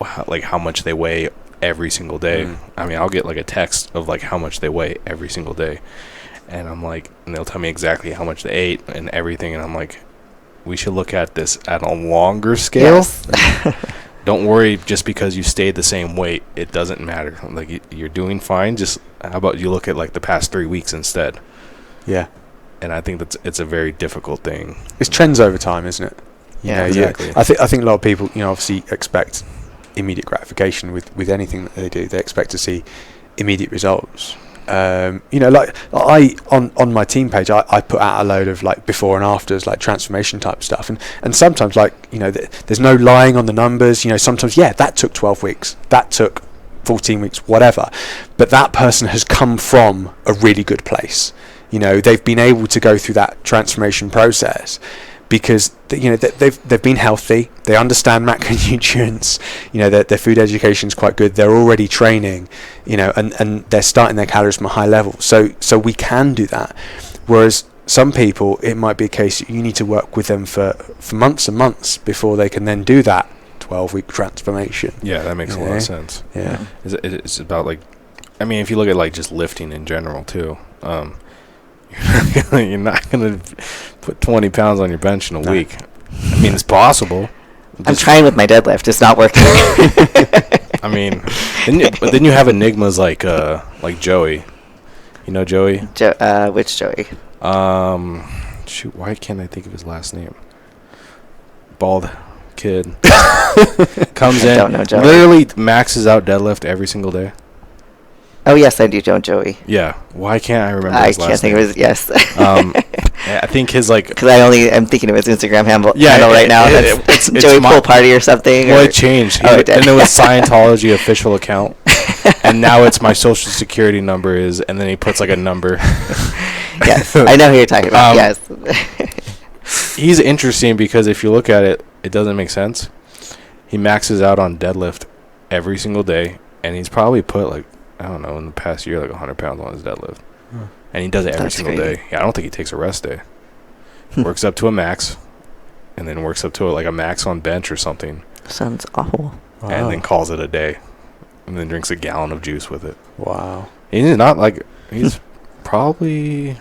how much they weigh every single day. I mean, I'll get like a text of like how much they weigh every single day, and I'm like, and they'll tell me exactly how much they ate and everything, and I'm like, we should look at this at a longer scale. Yes. Don't worry, just because you stayed the same weight, it doesn't matter. Like, you're doing fine. Just how about you look at like the past 3 weeks instead? Yeah. And I think it's a very difficult thing. It's trends over time, isn't it? Exactly. I think a lot of people, obviously expect immediate gratification with anything that they do. They expect to see immediate results. Like I on my team page, I put out a load of like before and afters, like transformation type stuff, and sometimes like there's no lying on the numbers. Sometimes that took 12 weeks, that took 14 weeks, whatever, but that person has come from a really good place. They've been able to go through that transformation process because they've been healthy, they understand macronutrients, their food education is quite good, they're already training, and they're starting their calories from a high level, so we can do that. Whereas some people, it might be a case that you need to work with them for months and months before they can then do that 12-week transformation. Yeah, that makes a lot of sense. Yeah, it's about like, I mean, if you look at like just lifting in general too, you're not gonna put 20 pounds on your bench in a week. I mean, it's possible. I'm trying with my deadlift. It's not working. I mean, then you have enigmas like Joey. You know Joey? Which Joey? Shoot, why can't I think of his last name? Bald kid. Comes in, don't know Joey. literally maxes out deadlift every single day. Oh yes, I do know Joey. Yeah. Why can't I remember his last name? I can't think of his. Yes. I think his like. Because I'm thinking of his Instagram handle right now. It's it's Joey Pool Party or something. Well, it changed. It did. And it was Scientology official account, and now it's my social security number is, and then he puts like a number. Yes, I know who you're talking about. Yes. He's interesting because if you look at it, it doesn't make sense. He maxes out on deadlift every single day, and he's probably put like, I don't know, in the past year, like 100 pounds on his deadlift. And he does it every single day. Yeah, I don't think he takes a rest day. Works up to a max, and then works up to like a max on bench or something. Sounds awful. Wow. And then calls it a day. And then drinks a gallon of juice with it. Wow. He's not like, he's probably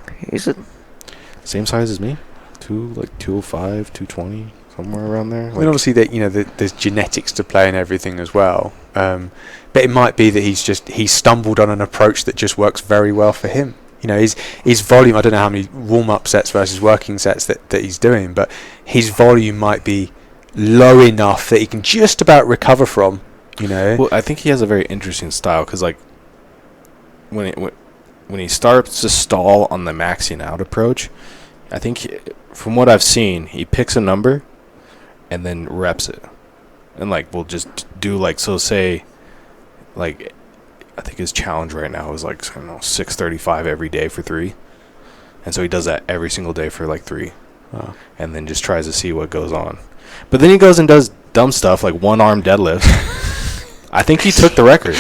same size as me. 205, 220, somewhere around there. I mean, obviously, there's genetics to play and everything as well. But it might be that he's stumbled on an approach that just works very well for him. His volume, I don't know how many warm-up sets versus working sets that he's doing, but his volume might be low enough that he can just about recover from, you know. Well, I think he has a very interesting style because, like, when he starts to stall on the maxing out approach, I think from what I've seen, he picks a number and then reps it, and like we'll just do like, so say, like, I think his challenge right now is like, I don't know, 635 every day for 3, and so he does that every single day for like 3, and then just tries to see what goes on. But then he goes and does dumb stuff like one-arm deadlifts. I think he took the record.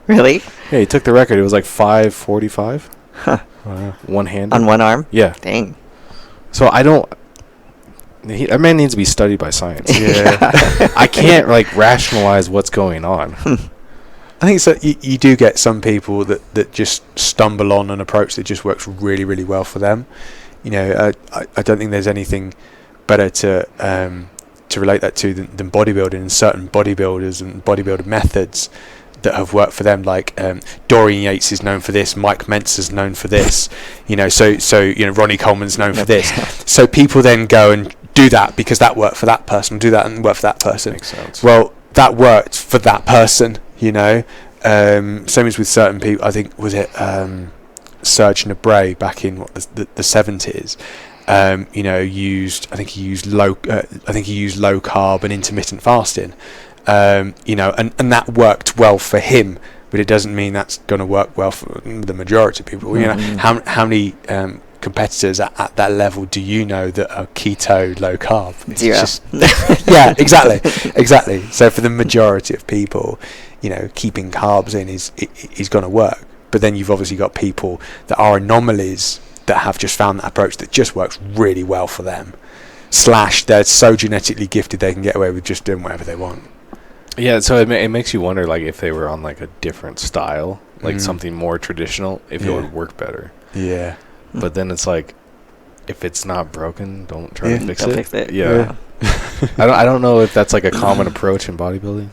Really? Yeah, he took the record. It was like 545. Huh. One hand. On one arm? Yeah. Dang. So I don't... that man needs to be studied by science. Yeah. I can't, like, rationalize what's going on. I think so. You do get some people that just stumble on an approach that just works really, really well for them. You know, I don't think there's anything better to relate that to than bodybuilding, and certain bodybuilders and bodybuilder methods that have worked for them. Like Dorian Yates is known for this, Mike Mentz is known for this, you know, so you know, Ronnie Coleman's known for this. So people then go and do that because that worked for that person, do that and work for that person. Makes sense. Well, that worked for that person, you know. Same as with certain people. I think, was it Serge Nabray back in the 70s? You know, he used low carb and intermittent fasting. You know, and that worked well for him, but it doesn't mean that's going to work well for the majority of people. You know, how many competitors at that level do you know that are keto, low carb? It's 0. just, yeah, exactly. So for the majority of people, you know, keeping carbs in is going to work. But then you've obviously got people that are anomalies that have just found that approach that just works really well for them. / they're so genetically gifted they can get away with just doing whatever they want. Yeah, so it makes you wonder, like, if they were on, like, a different style, like something more traditional, if it would work better. Yeah. But then it's like, if it's not broken, don't try to fix Don't it. fix it. Yeah. I don't know if that's like a common approach in bodybuilding.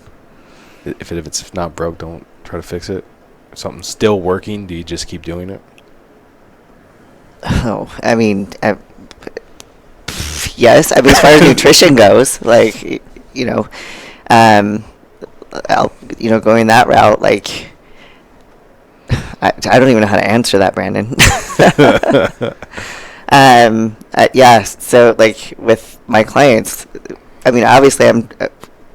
If it's not broke, don't try to fix it. If something's still working, do you just keep doing it? Oh, I mean, yes. I mean, as far as nutrition goes, like, you know, going that route, like, I don't even know how to answer that, Brandon. Yeah, so, like, with my clients, I mean, obviously I'm,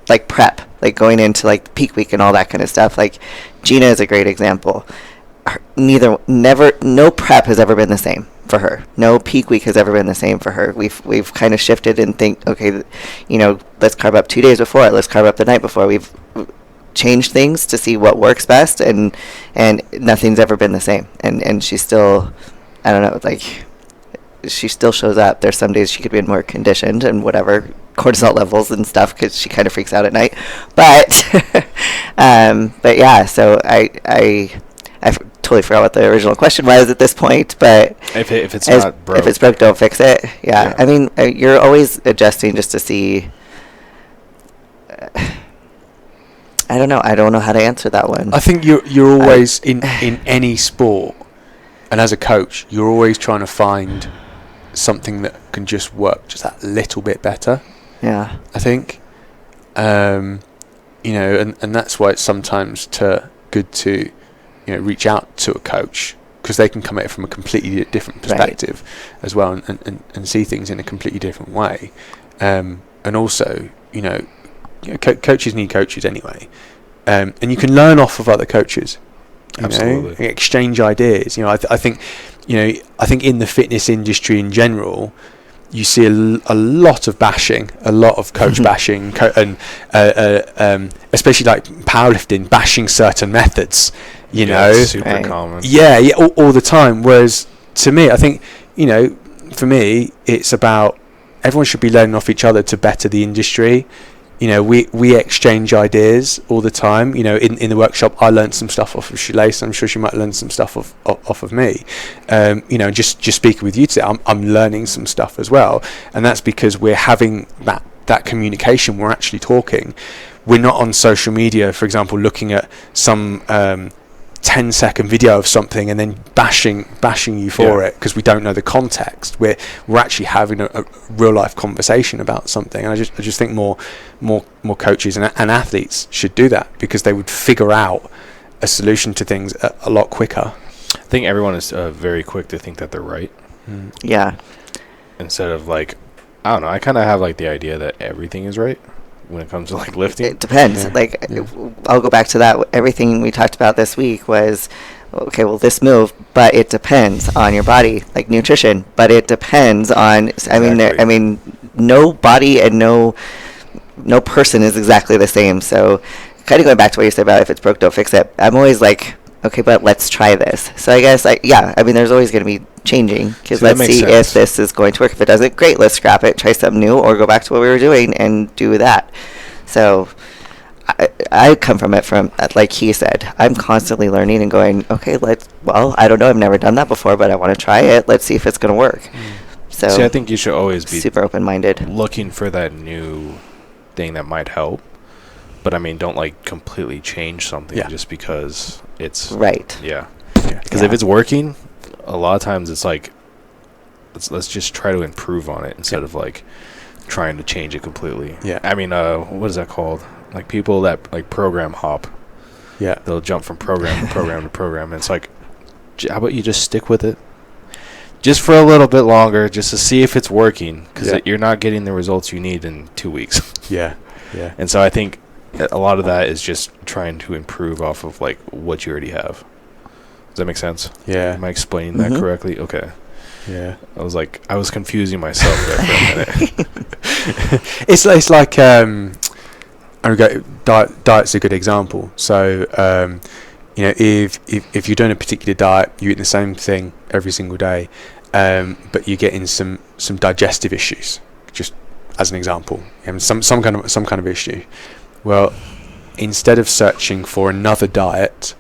like, prep, like, going into, like, peak week and all that kind of stuff. Like, Gina is a great example. No prep has ever been the same for her. No peak week has ever been the same for her. We've kind of shifted and think, okay, you know, let's carb up 2 days before, let's carb up the night before. We've changed things to see what works best, and nothing's ever been the same. And she still, I don't know, like, she still shows up. There's some days she could be more conditioned and whatever, cortisol levels and stuff, because she kind of freaks out at night. But yeah, so I totally forgot what the original question was at this point, but if it's not broke, if it's broke, don't fix it. Yeah. I mean, you're always adjusting just to see. I don't know how to answer that one. I think you're always in any sport, and as a coach, you're always trying to find something that can just work just that little bit better. Yeah. I think, you know, and that's why it's sometimes good to, you know, reach out to a coach, because they can come at it from a completely different perspective as well, and see things in a completely different way. And also, you know, coaches need coaches anyway, and you can learn off of other coaches. Absolutely. Know, exchange ideas. You know, I think in the fitness industry in general, you see a lot of bashing, a lot of coach bashing, and especially like powerlifting, bashing certain methods. You know, it's super common. Yeah, all the time. Whereas to me, I think, you know, for me, it's about everyone should be learning off each other to better the industry. You know, we exchange ideas all the time. You know, in the workshop, I learned some stuff off of Shelace. I'm sure she might learn some stuff off of me. You know, just speaking with you today, I'm learning some stuff as well, and that's because we're having that communication. We're actually talking. We're not on social media, for example, looking at some 10-second video of something and then bashing you for it because we don't know the context. We're actually having a real life conversation about something, and I just think more coaches and athletes should do that, because they would figure out a solution to things a lot quicker. I think everyone is very quick to think that they're right. Yeah. Instead of like, I don't know, I kind of have like the idea that everything is right when it comes to like lifting. It depends. I'll go back to that. Everything we talked about this week was, okay, well, this move, but it depends on your body, like nutrition, but it depends on, I mean, no body and no person is exactly the same. So kind of going back to what you said about if it's broke, don't fix it. I'm always like, okay, but let's try this. So I guess, there's always going to be changing, because let's see if this is going to work. If it doesn't, great, let's scrap it, try something new, or go back to what we were doing and do that. So I come from it from, like he said, I'm constantly learning and going, okay, I don't know, I've never done that before, but I want to try it. Let's see if it's going to work. So see, I think you should always be super open-minded, looking for that new thing that might help. But I mean, don't like completely change something just because it's right. Yeah. Because if it's working, a lot of times it's like, let's just try to improve on it instead of like trying to change it completely. Yeah. I mean, what is that called? Like people that like program hop. Yeah. They'll jump from program to program to program. And it's like, how about you just stick with it? Just for a little bit longer, just to see if it's working. Because you're not getting the results you need in 2 weeks. Yeah. And so I think a lot of that is just trying to improve off of like what you already have. Does that make sense? Yeah. Am I explaining that correctly? Okay. Yeah. I was confusing myself there for a minute. It's like diet's a good example. So if you're doing a particular diet, you eat the same thing every single day, but you're getting some digestive issues, just as an example, and some kind of issue. Well, instead of searching for another diet,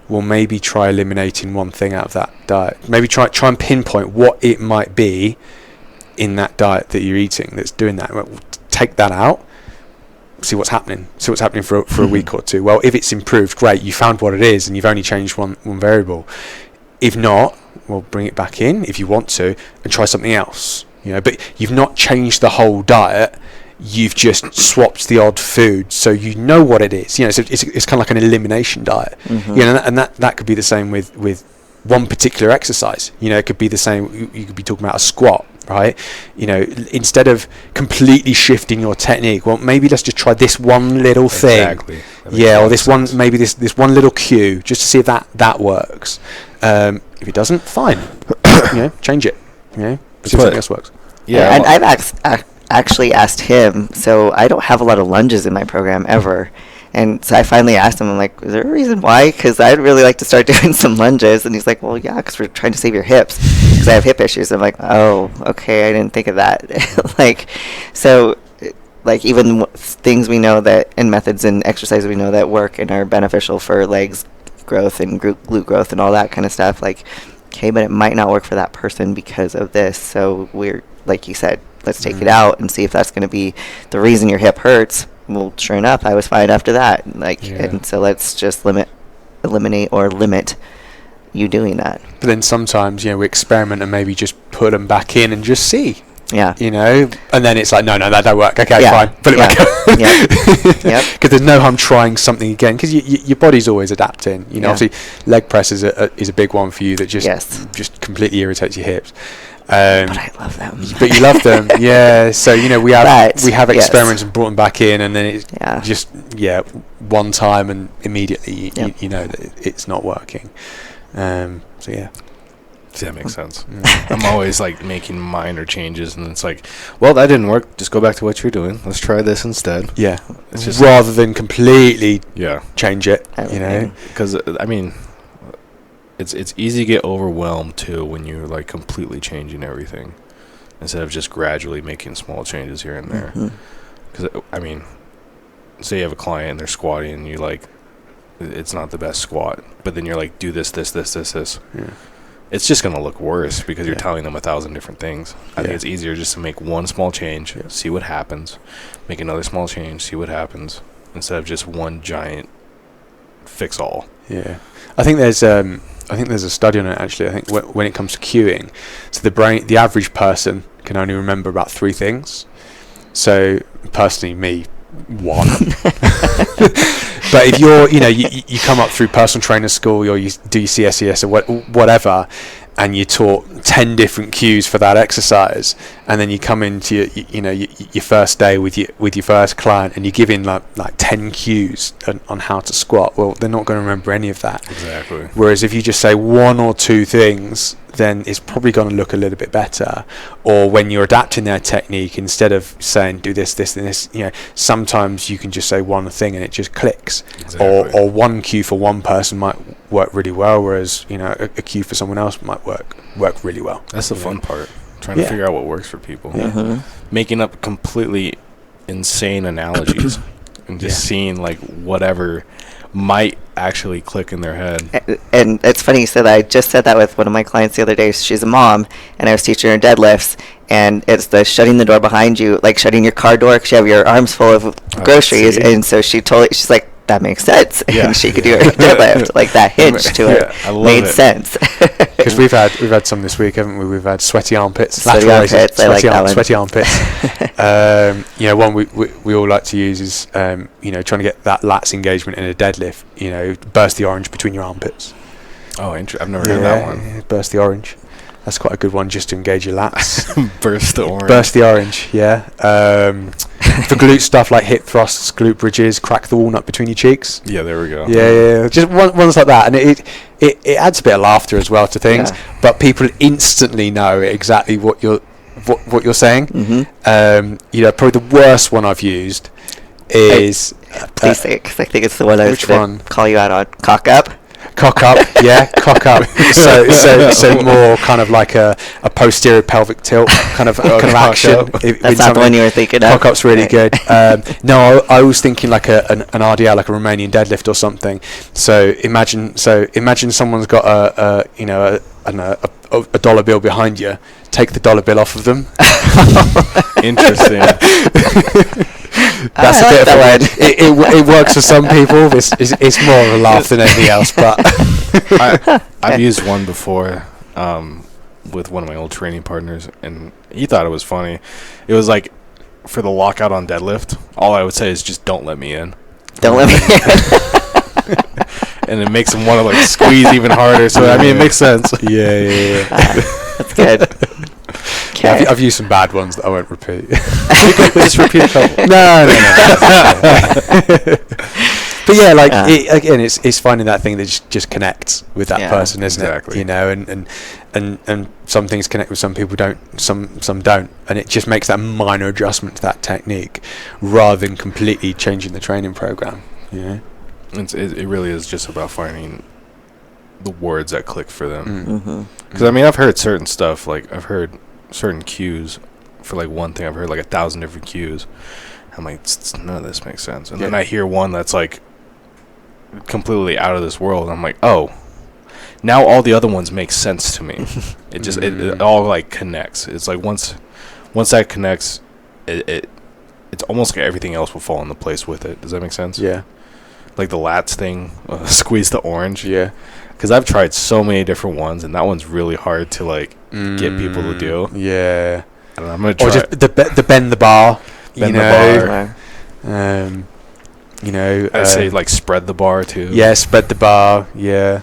we'll maybe try eliminating one thing out of that diet. Maybe try and pinpoint what it might be in that diet that you're eating that's doing that. We'll take that out, see what's happening. See what's happening for a week or two. Well, if it's improved, great. You found what it is, and you've only changed one variable. If not, we'll bring it back in if you want to, and try something else. But you've not changed the whole diet. You've just swapped the odd food, so you know what it is. So it's kind of like an elimination diet. And that could be the same with one particular exercise. It could be the same. You could be talking about a squat, right? Instead of completely shifting your technique, well, maybe let's just try this one little thing. Exactly. Or this one, maybe this one little cue, just to see if that works. If it doesn't, fine. Change it. See if something else works. Yeah, and I've actually asked him. So I don't have a lot of lunges in my program ever. And so I finally asked him, I'm like, is there a reason why? Because I'd really like to start doing some lunges. And he's like, well, yeah, because we're trying to save your hips. Because I have hip issues. I'm like, oh, okay, I didn't think of that. Even things we know that, and methods and exercises we know that work and are beneficial for legs growth and glute growth and all that kind of stuff. Like, okay, but it might not work for that person because of this. So we're, like you said, let's take it out and see if that's going to be the reason your hip hurts. Well, sure enough, I was fine after that. And so let's just eliminate or limit you doing that. But then sometimes, we experiment and maybe just put them back in and just see. Yeah. And then it's like, no, that don't work. Okay, fine. Put it back up. Yep. Because there's no harm trying something again, because your body's always adapting. Obviously, leg press is a big one for you that just completely irritates your hips. But I love them. But you love them, yeah. So we have experiments and brought them back in, and then it's just one time, and immediately you know that it's not working. So yeah. See, that makes sense. I'm always like making minor changes, and it's like, well, that didn't work. Just go back to what you're doing. Let's try this instead. Yeah, it's just rather than completely change it. Because I mean, it's easy to get overwhelmed too when you're like completely changing everything instead of just gradually making small changes here and there. Because I mean, say you have a client and they're squatting, and you like, it's not the best squat, but then you're like, do this. Yeah. It's just going to look worse because you're telling them 1,000 different things. I think it's easier just to make one small change, see what happens, make another small change, see what happens, instead of just one giant fix-all. Yeah. I think there's a study on it actually. I think when it comes to cueing, so the average person can only remember about 3 things. So personally, me, 1. But if you come up through personal trainer school, or you do your CSES or whatever, and you're taught 10 different cues for that exercise, and then you come into your first day with your first client, and you give in like 10 cues on how to squat. Well, they're not going to remember any of that. Exactly. Whereas if you just say 1 or 2 things, then it's probably going to look a little bit better. Or when you're adapting their technique, instead of saying do this, this, and this, sometimes you can just say one thing and it just clicks. Exactly. Or one cue for one person might work really well, whereas a cue for someone else might work really well. That's the fun part, trying to figure out what works for people. Making up completely insane analogies and just seeing like whatever might actually click in their head. And it's funny you said that. I just said that with one of my clients the other day. She's a mom, and I was teaching her deadlifts, and it's the shutting the door behind you, like shutting your car door because you have your arms full of groceries. And so she's like, that makes sense. And she could do her deadlift, like that hinge to it made sense. Because we've had some this week, haven't we? We've had sweaty armpits, sweaty armpits. I like that one. Sweaty armpits. One we all like to use is trying to get that lats engagement in a deadlift. Burst the orange between your armpits. Oh, I've never heard that one. Yeah, burst the orange. That's quite a good one just to engage your lats. Burst the orange. Burst the orange. Yeah. For glute stuff like hip thrusts, glute bridges, crack the walnut between your cheeks. Yeah, there we go. Yeah. Just ones like that, and it adds a bit of laughter as well to things. Yeah. But people instantly know exactly what you're saying. Probably the worst one I've used is. Please say it, because I think it's the one I was going to call you out on. Cock up. Cock up, yeah, cock up. So more kind of like a posterior pelvic tilt kind of action. That's not the one you were thinking of. Cock up's really good. No, I was thinking like an RDL, like a Romanian deadlift or something. So imagine someone's got a dollar bill behind you. Take the dollar bill off of them. Interesting. That's a bit of a one. It works for some people. It's more of a laugh than anything else. But I've used one before with one of my old training partners, and he thought it was funny. It was like for the lockout on deadlift. All I would say is just don't let me in. Don't let me in. And it makes him want to like squeeze even harder. So I mean, it makes sense. Yeah. That's good. Yeah, I've used some bad ones that I won't repeat. Just repeat a couple. No. But yeah, it's finding that thing that just connects with that person, isn't it? And some things connect with some people, some don't, and it just makes that minor adjustment to that technique rather than completely changing the training program. It really is just about finding the words that click for them. Because I mean, I've heard certain stuff, like I've heard certain cues for like one thing. I've heard like 1,000 different cues. I'm like, none of this makes sense. And then I hear one that's like completely out of this world. I'm like, oh, now all the other ones make sense to me. It just it all like connects. It's like once that connects, it's almost like everything else will fall into place with it. Does that make sense? Yeah. Like the lats thing, squeeze the orange. Yeah. Because I've tried so many different ones, and that one's really hard to like get people to do. Yeah. I don't know, I'm gonna try. Or just the bend the bar. Bend the bar. I'd say like spread the bar too. Yeah, spread the bar. Yeah.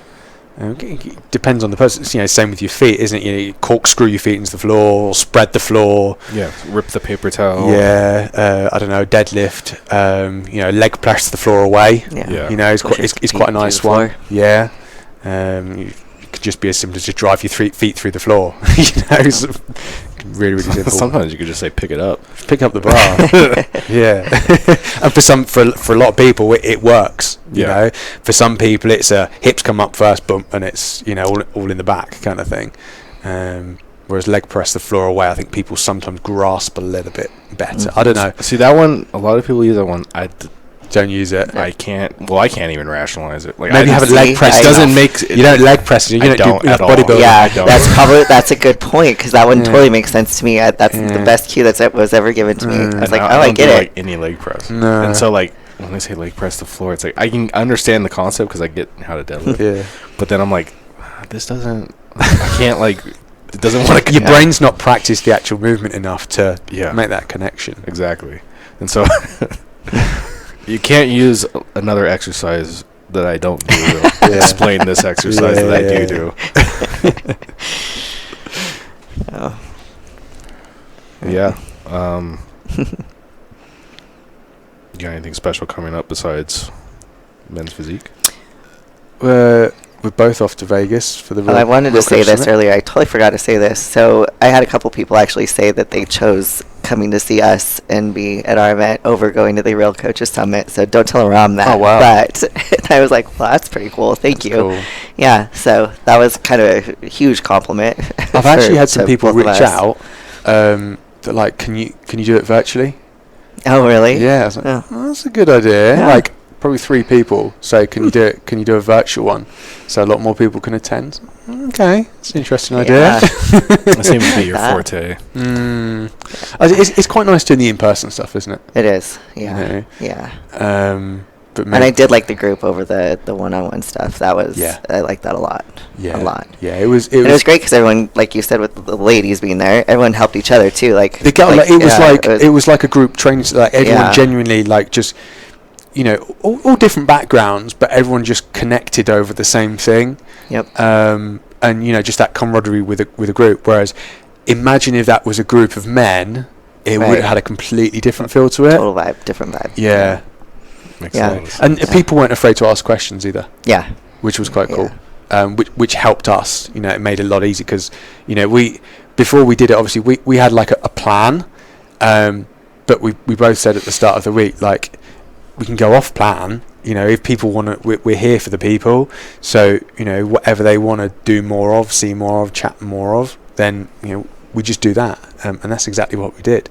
Depends on the person. Same with your feet, isn't it? You corkscrew your feet into the floor, or spread the floor. Yeah, rip the paper towel. Yeah, I don't know, deadlift. Leg press the floor away. Yeah. It's quite a nice one. Yeah. It could just be as simple as just drive your feet through the floor. It's really, really simple. Sometimes you could just say pick it up. Pick up the bar. Yeah. And for a lot of people it works. You know. For some people it's hips come up first, bump, and it's all in the back kind of thing. Whereas leg press the floor away, I think people sometimes grasp a little bit better. I don't know. See, that one, a lot of people use that one. I don't use it. I can't even rationalize it. Like, maybe have a leg press. It doesn't make. You don't leg press. You don't do bodybuilding. Yeah, that's a good point, because that one totally makes sense to me. That's the best cue that was ever given to me. I was like, I get it. Like any leg press. No. And so like when they say leg press the floor, it's like I can understand the concept because I get how to deadlift. Yeah. But then I'm like, this doesn't. I can't like. It doesn't want to. Your brain's not practiced the actual movement enough to make that connection. Exactly. And so you can't use another exercise that I don't do to explain this exercise that I do. Oh. Yeah. You got anything special coming up besides men's physique? We're both off to Vegas for the. I wanted to say this Summit. earlier. I totally forgot to say this. So I had a couple people actually say that they chose coming to see us and be at our event over going to the Real Coaches Summit. So don't tell Ram that. Oh, wow. But I was like, well, that's pretty cool. Thank you. Cool. Yeah. So that was kind of a huge compliment. I've actually had some to people both of reach us. out that like, can you do it virtually? Oh, really? Yeah. I was like, Oh. oh, that's a good idea. Yeah. Like probably 3 people say, can you do it? Can you do a virtual one? So a lot more people can attend. Okay, it's an interesting idea. Yeah. That seems to be your That. forte. It's quite nice doing the in-person stuff, isn't it? It is. Yeah. You know? Yeah. But And I did like the group over the one-on-one stuff. That was, I liked that a lot. Yeah. A lot. Yeah, it was. And it was great because everyone, like you said, with the ladies being there, everyone helped each other too. Like They got, like, it was like a group training. Like everyone Yeah. genuinely, like, just, you know, all different backgrounds, but everyone just connected over the same thing. Yep. And you know, just that camaraderie with a group. Whereas, imagine if that was a group of men, it would have had a completely different feel to it. Total vibe, different vibe. Yeah. Makes Yeah. sense. And people weren't afraid to ask questions either, Yeah. which was quite cool. Which helped us. You know, it made it a lot easier because, you know, before we did it, obviously we had like a plan, but we both said at the start of the week, like, we can go off plan. You know, if people want to, we're here for the people. So, you know, whatever they want to do more of, see more of, chat more of, then, you know, we just do that. And that's exactly what we did.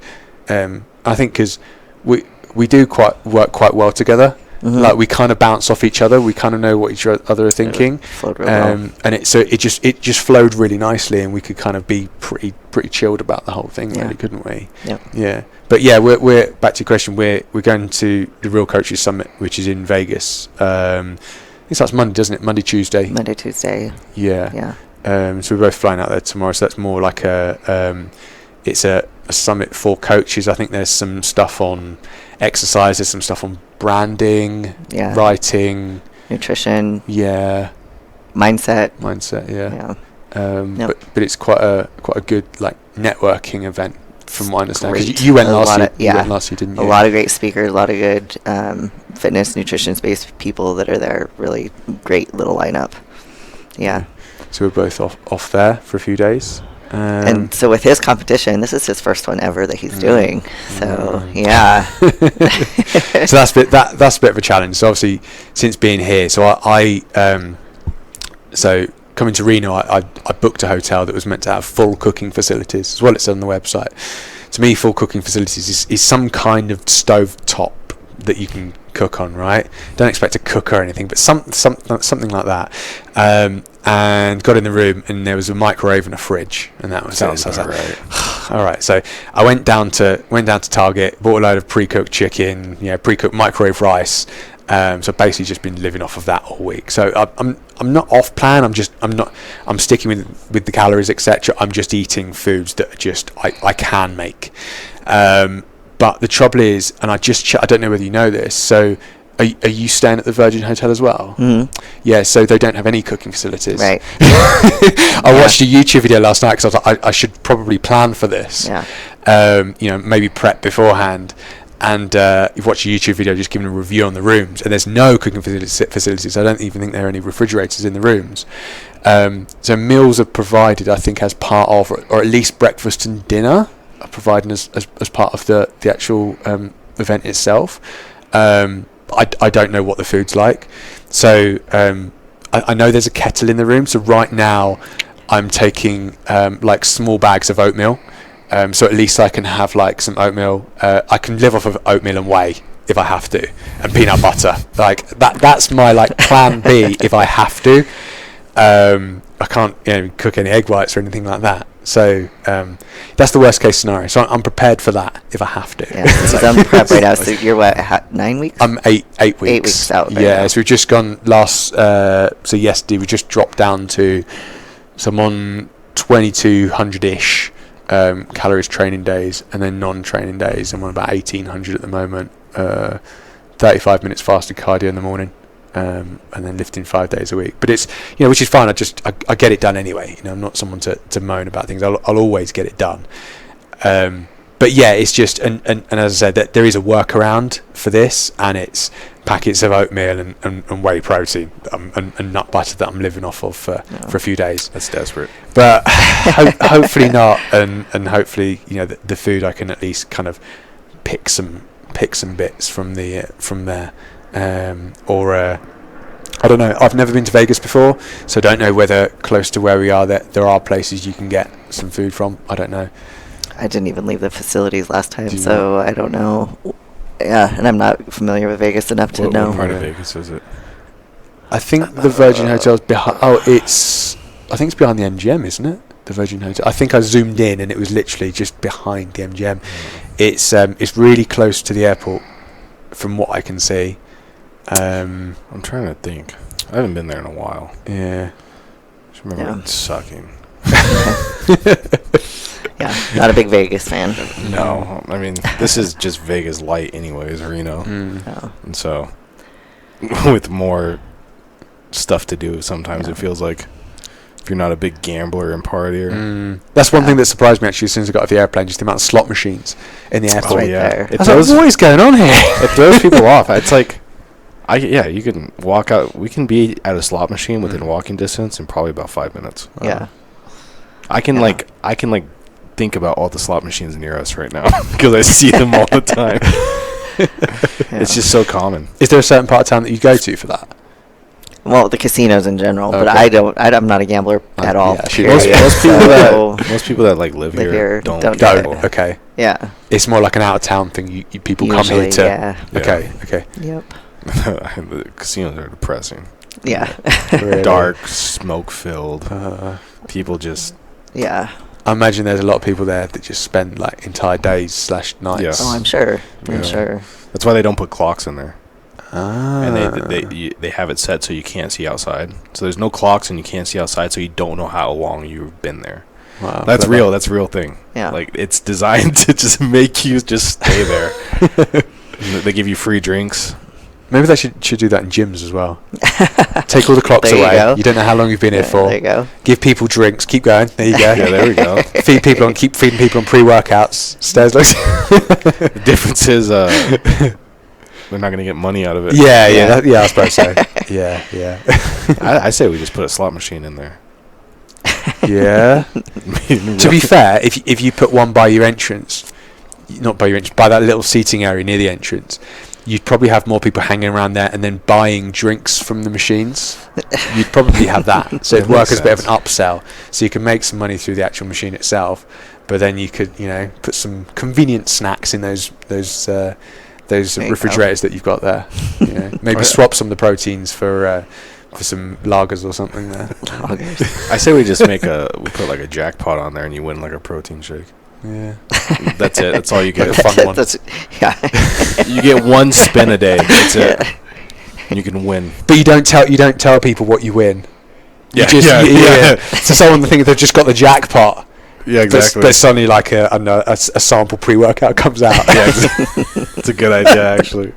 I think because we do work quite well together. Mm-hmm. Like, we kind of bounce off each other. We kind of know what each other are thinking. Flowed real well. And it just flowed really nicely, and we could kind of be pretty chilled about the whole thing, really, couldn't we? Yep. Yeah. But yeah, we're back to your question. We're going to the Real Coaches Summit, which is in Vegas. I think that's Monday, doesn't it? Monday, Tuesday. Monday, Tuesday. Yeah. Yeah. So we're both flying out there tomorrow. So that's more like it's a summit for coaches. I think there's some stuff on exercise. There's some stuff on branding, writing, nutrition. Yeah. Mindset. Yeah. Yeah. But it's quite a good like networking event. From what I understand, Great. because you went last year. Yeah. You went last year, didn't you? A lot of great speakers, a lot of good fitness, nutrition-based people that are there. Really great little lineup. Yeah. So we're both off there for a few days. And so with his competition, this is his first one ever that he's doing. So yeah. So that's a bit of a challenge. So obviously, since being here, so I coming to Reno, I booked a hotel that was meant to have full cooking facilities as well. It's on the website. To me, full cooking facilities is some kind of stove top that you can cook on, right? Don't expect a cooker or anything, but something like that. And got in the room, and there was a microwave and a fridge, and that was Sounds it. So I was like, right. all right. So I went down to Target, bought a load of pre-cooked chicken, pre-cooked microwave rice. So basically just been living off of that all week. So I'm not off plan. I'm sticking with the calories, etc. I'm just eating foods that are just I can make. But the trouble is, and I don't know whether you know this. So are you staying at the Virgin Hotel as well? Mm-hmm. Yeah. So they don't have any cooking facilities. Right. I watched a YouTube video last night because I was like, I should probably plan for this. Yeah. Maybe prep beforehand. And you've watched a YouTube video just giving a review on the rooms, and there's no cooking facilities. I don't even think there are any refrigerators in the rooms. So meals are provided, I think, as part of, or at least breakfast and dinner are provided as part of the actual event itself. I don't know what the food's like. So I know there's a kettle in the room. So right now I'm taking like small bags of oatmeal. So at least I can have like some oatmeal. I can live off of oatmeal and whey if I have to, and peanut butter. Like that's my like plan B if I have to. I can't cook any egg whites or anything like that. So that's the worst case scenario. So I'm prepared for that if I have to. Yeah, so I'm prep right now. So you're what, 9 weeks? I'm 8 weeks. 8 weeks out right yeah, now. so we've just gone so yesterday we just dropped down to, so I'm on 2200-ish calories training days, and then non-training days I'm on about 1800 at the moment. 35 minutes fasted cardio in the morning. And then lifting 5 days a week, but it's, which is fine. I get it done anyway. I'm not someone to moan about things. I'll always get it done. But yeah, it's just, and as I said, that there is a workaround for this, and it's packets of oatmeal and whey protein and nut butter that I'm living off of for a few days. That's desperate. But hopefully not, and hopefully the food I can at least kind of pick some bits from there. I don't know. I've never been to Vegas before, so I don't know whether close to where we are there are places you can get some food from. I don't know. I didn't even leave the facilities last time, so I don't know. Yeah, and I'm not familiar with Vegas enough to know. What part of Vegas is it? I think the Virgin Hotel's behind. I think it's behind the MGM, isn't it? The Virgin Hotel. I think I zoomed in and it was literally just behind the MGM. It's really close to the airport, from what I can see. I'm trying to think. I haven't been there in a while. Yeah. Just remember it sucking. Yeah, not a big Vegas fan. No, I mean, this is just Vegas light anyways, Reno. No. And so, with more stuff to do, sometimes it feels like, if you're not a big gambler and partier. That's one thing that surprised me, actually, as soon as I got off the airplane, just the amount of slot machines in the airport. Right there. I was like, what is going on here? It throws people off. It's like, you can walk out. We can be at a slot machine within walking distance in probably about 5 minutes. Yeah. I can think about all the slot machines near us right now because I see them all the time. It's just so common. Is there a certain part of town that you go to for that? Well, the casinos in general, but I'm not a gambler at all. Yeah, Most people that live here don't go. Okay. Yeah. It's more like an out of town thing. You people Usually, come here to. yeah. Okay. Yep. The casinos are depressing. Yeah. Really? Dark, smoke filled. People just. Yeah. I imagine there's a lot of people there that just spend like entire days / nights. Yeah. Oh, I'm sure. I'm sure. That's why they don't put clocks in there. And they have it set so you can't see outside. So there's no clocks and you can't see outside, so you don't know how long you've been there. Wow, that's real. That's a real thing. Yeah. Like, it's designed to just make you just stay there. They give you free drinks. Maybe they should do that in gyms as well. Take all the clocks There you away. go. You don't know how long you've been here for. There you go. Give people drinks. Keep going. There you go. Yeah, there we go. Keep feeding people on pre-workouts. Stairs like. The difference is we're not going to get money out of it. Yeah. I suppose so. Yeah. I say we just put a slot machine in there. Yeah. To be fair, if you put one by your entrance, not by your entrance, by that little seating area near the entrance, you'd probably have more people hanging around there and then buying drinks from the machines. You'd probably have that. So it'd work as a bit of an upsell. So you can make some money through the actual machine itself, but then you could, put some convenient snacks in those refrigerators that you've got there. Maybe swap some of the proteins for some lagers or something there. I say we just we put like a jackpot on there and you win like a protein shake. Yeah. That's it. That's all you get. Like a fun one. You get one spin a day. That's it. And you can win. But you don't tell people what you win. Yeah. So someone thinks they've just got the jackpot. Yeah, exactly. But suddenly like a sample pre-workout comes out. Yeah, it's a good idea actually.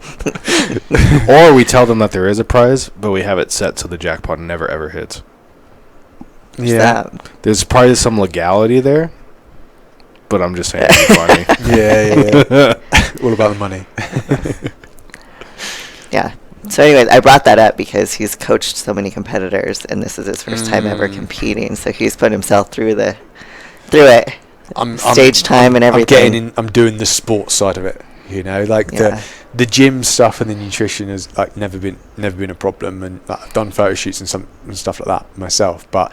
Or we tell them that there is a prize, but we have it set so the jackpot never ever hits. Yeah. There's probably some legality there, but I'm just saying it's funny. Yeah. All about the money. Yeah. So anyways, I brought that up because he's coached so many competitors, and this is his first time ever competing. So he's put himself through it, stage time and everything. I'm doing the sports side of it. The gym stuff and the nutrition has like never been a problem, and I've done photo shoots and stuff like that myself. But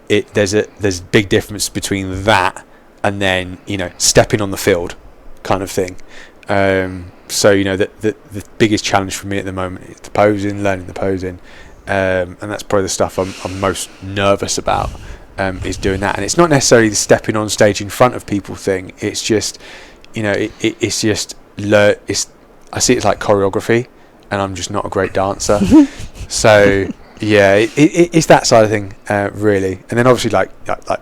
there's a big difference between that and then stepping on the field, kind of thing. So the biggest challenge for me at the moment is the posing, learning the posing, and that's probably the stuff I'm most nervous about. is doing that. And it's not necessarily the stepping on stage in front of people thing. It's just, it's just I see it like choreography, and I'm just not a great dancer. So yeah, it's that side of thing, really. And then obviously like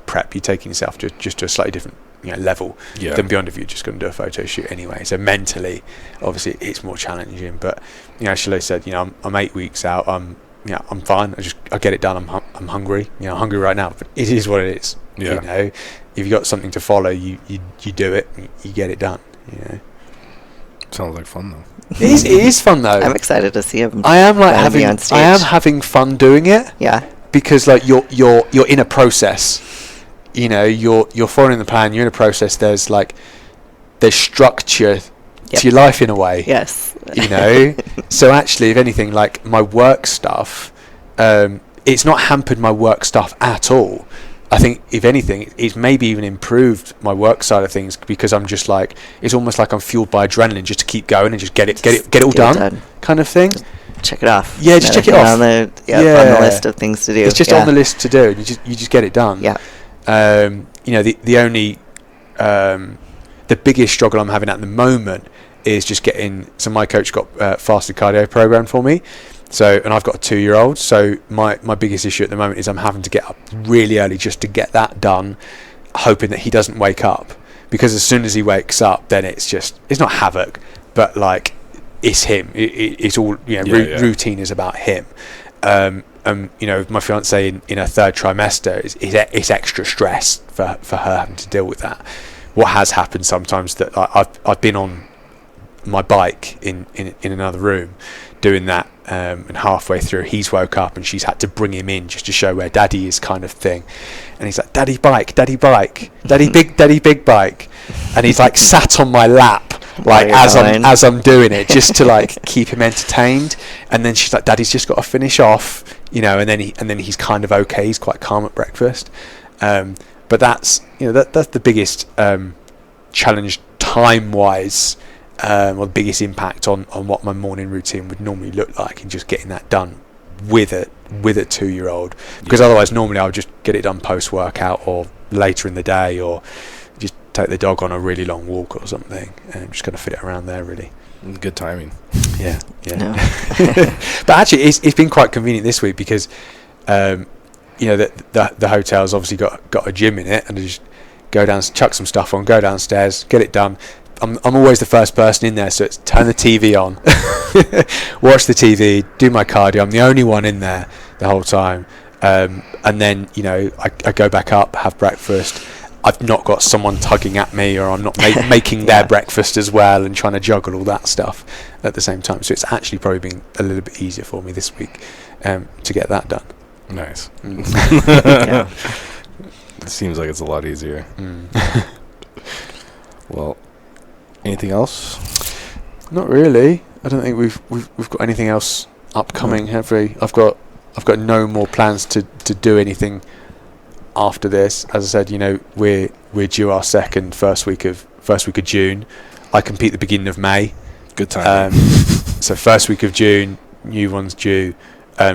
prep, you're taking yourself just to a slightly different level than beyond if you're just going to do a photo shoot anyway. So mentally, obviously, it's more challenging. But Shelace said, I'm 8 weeks out. I'm fine. I get it done. I'm hungry. I'm hungry right now. But it is what it is. Yeah. If you got something to follow, you do it. You get it done. Sounds like fun though. It is fun though. I'm excited to see him. I am on having fun doing it. Yeah. Because like you're in a process. You're following the plan. You're in a process. There's structure to your life in a way. Yes. So actually, if anything, like my work stuff, it's not hampered my work stuff at all. I think if anything, it's maybe even improved my work side of things, because I'm just like, it's almost like I'm fueled by adrenaline just to keep going and just get it all done, kind of thing. Check it off. Yeah, just check it off. On the list of things to do. It's just on the list to do. You just get it done. Yeah. The only the biggest struggle I'm having at the moment is just getting. So my coach got fasted cardio programmed for me. So, and I've got a 2-year-old. So my biggest issue at the moment is I'm having to get up really early just to get that done, hoping that he doesn't wake up. Because as soon as he wakes up, then it's not havoc, but like it's him. It's all routine is about him. My fiance in her 3rd trimester is extra stress for her having to deal with that. What has happened sometimes that I've been on my bike in another room doing that, and halfway through he's woke up and she's had to bring him in just to show where daddy is, kind of thing. And he's like, daddy bike, daddy big bike, and he's like sat on my lap like as I'm doing it, just to like keep him entertained. And then she's like, daddy's just got to finish off, and then he's kind of okay, he's quite calm at breakfast. But that's that's the biggest challenge time wise, or the biggest impact on what my morning routine would normally look like, and just getting that done with a 2-year-old. Because otherwise normally I would just get it done post workout or later in the day, or just take the dog on a really long walk or something, and just kind of fit it around there really. Good timing. Yeah. No. But actually it's been quite convenient this week, because the hotel's obviously got a gym in it, and I just go down, chuck some stuff on, go downstairs, get it done. I'm always the first person in there, so it's turn the TV on, watch the TV, do my cardio. I'm the only one in there the whole time, and then I go back up, have breakfast. I've not got someone tugging at me, or I'm not making their breakfast as well, and trying to juggle all that stuff at the same time. So it's actually probably been a little bit easier for me this week to get that done. Nice. Yeah. It seems like it's a lot easier. Well, anything else? Not really. I don't think we've got anything else upcoming, have we? I've got no more plans to do anything after this. As I said, we're due our first week of June. I compete the beginning of May. Good time. So first week of June, new one's due.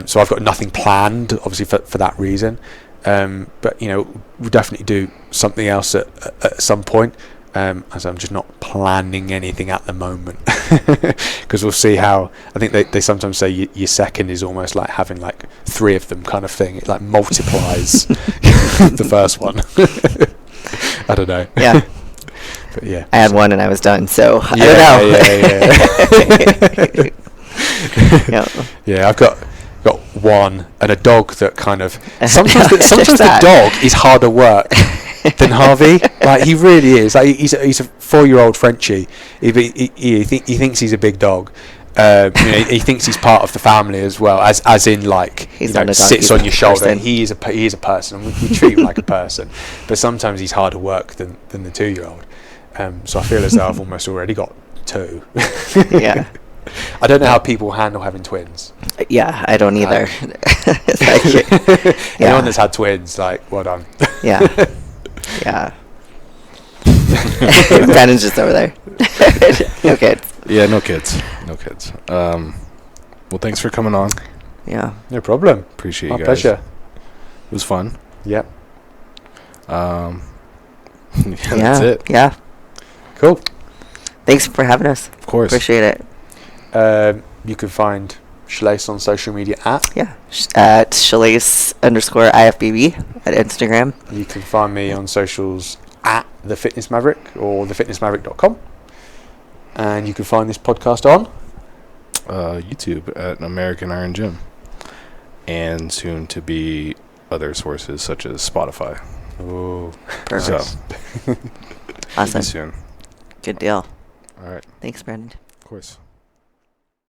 So I've got nothing planned, obviously for that reason. But we'll definitely do something else at some point. As I'm just not planning anything at the moment, because we'll see how. I think they sometimes say your second is almost like having like 3 of them, kind of thing. It like multiplies the first one. I don't know. Yeah. But yeah, I had one and I was done, so I don't know. Yeah, I've got one, and a dog that kind of sometimes the dog is harder work than Harvey. Like he really is. Like he's a 4-year-old Frenchie. He thinks he's a big dog. He thinks he's part of the family as well, as in like sits on your shoulder. He is a person. We treat him like a person, but sometimes he's harder work than the 2-year-old. So I feel as though I've almost already got 2. Yeah. I don't know how people handle having twins. Yeah, I don't either. Anyone that's had twins, like, well done. Yeah. Yeah. Brandon's just over there. No kids. Yeah, no kids. Well, thanks for coming on. Yeah. No problem. Appreciate My you guys. pleasure. It was fun. Yep. That's it. Yeah. Cool. Thanks for having us. Of course. Appreciate it. You can find Shelace on social media at. Yeah. At Shelace_IFBB at Instagram. You can find me on socials at The Fitness Maverick or thefitnessmaverick.com. And you can find this podcast on YouTube at American Iron Gym. And soon to be other sources such as Spotify. Oh, Perfect. So, Awesome. soon. Good deal. All right. Thanks, Brandon. Of course.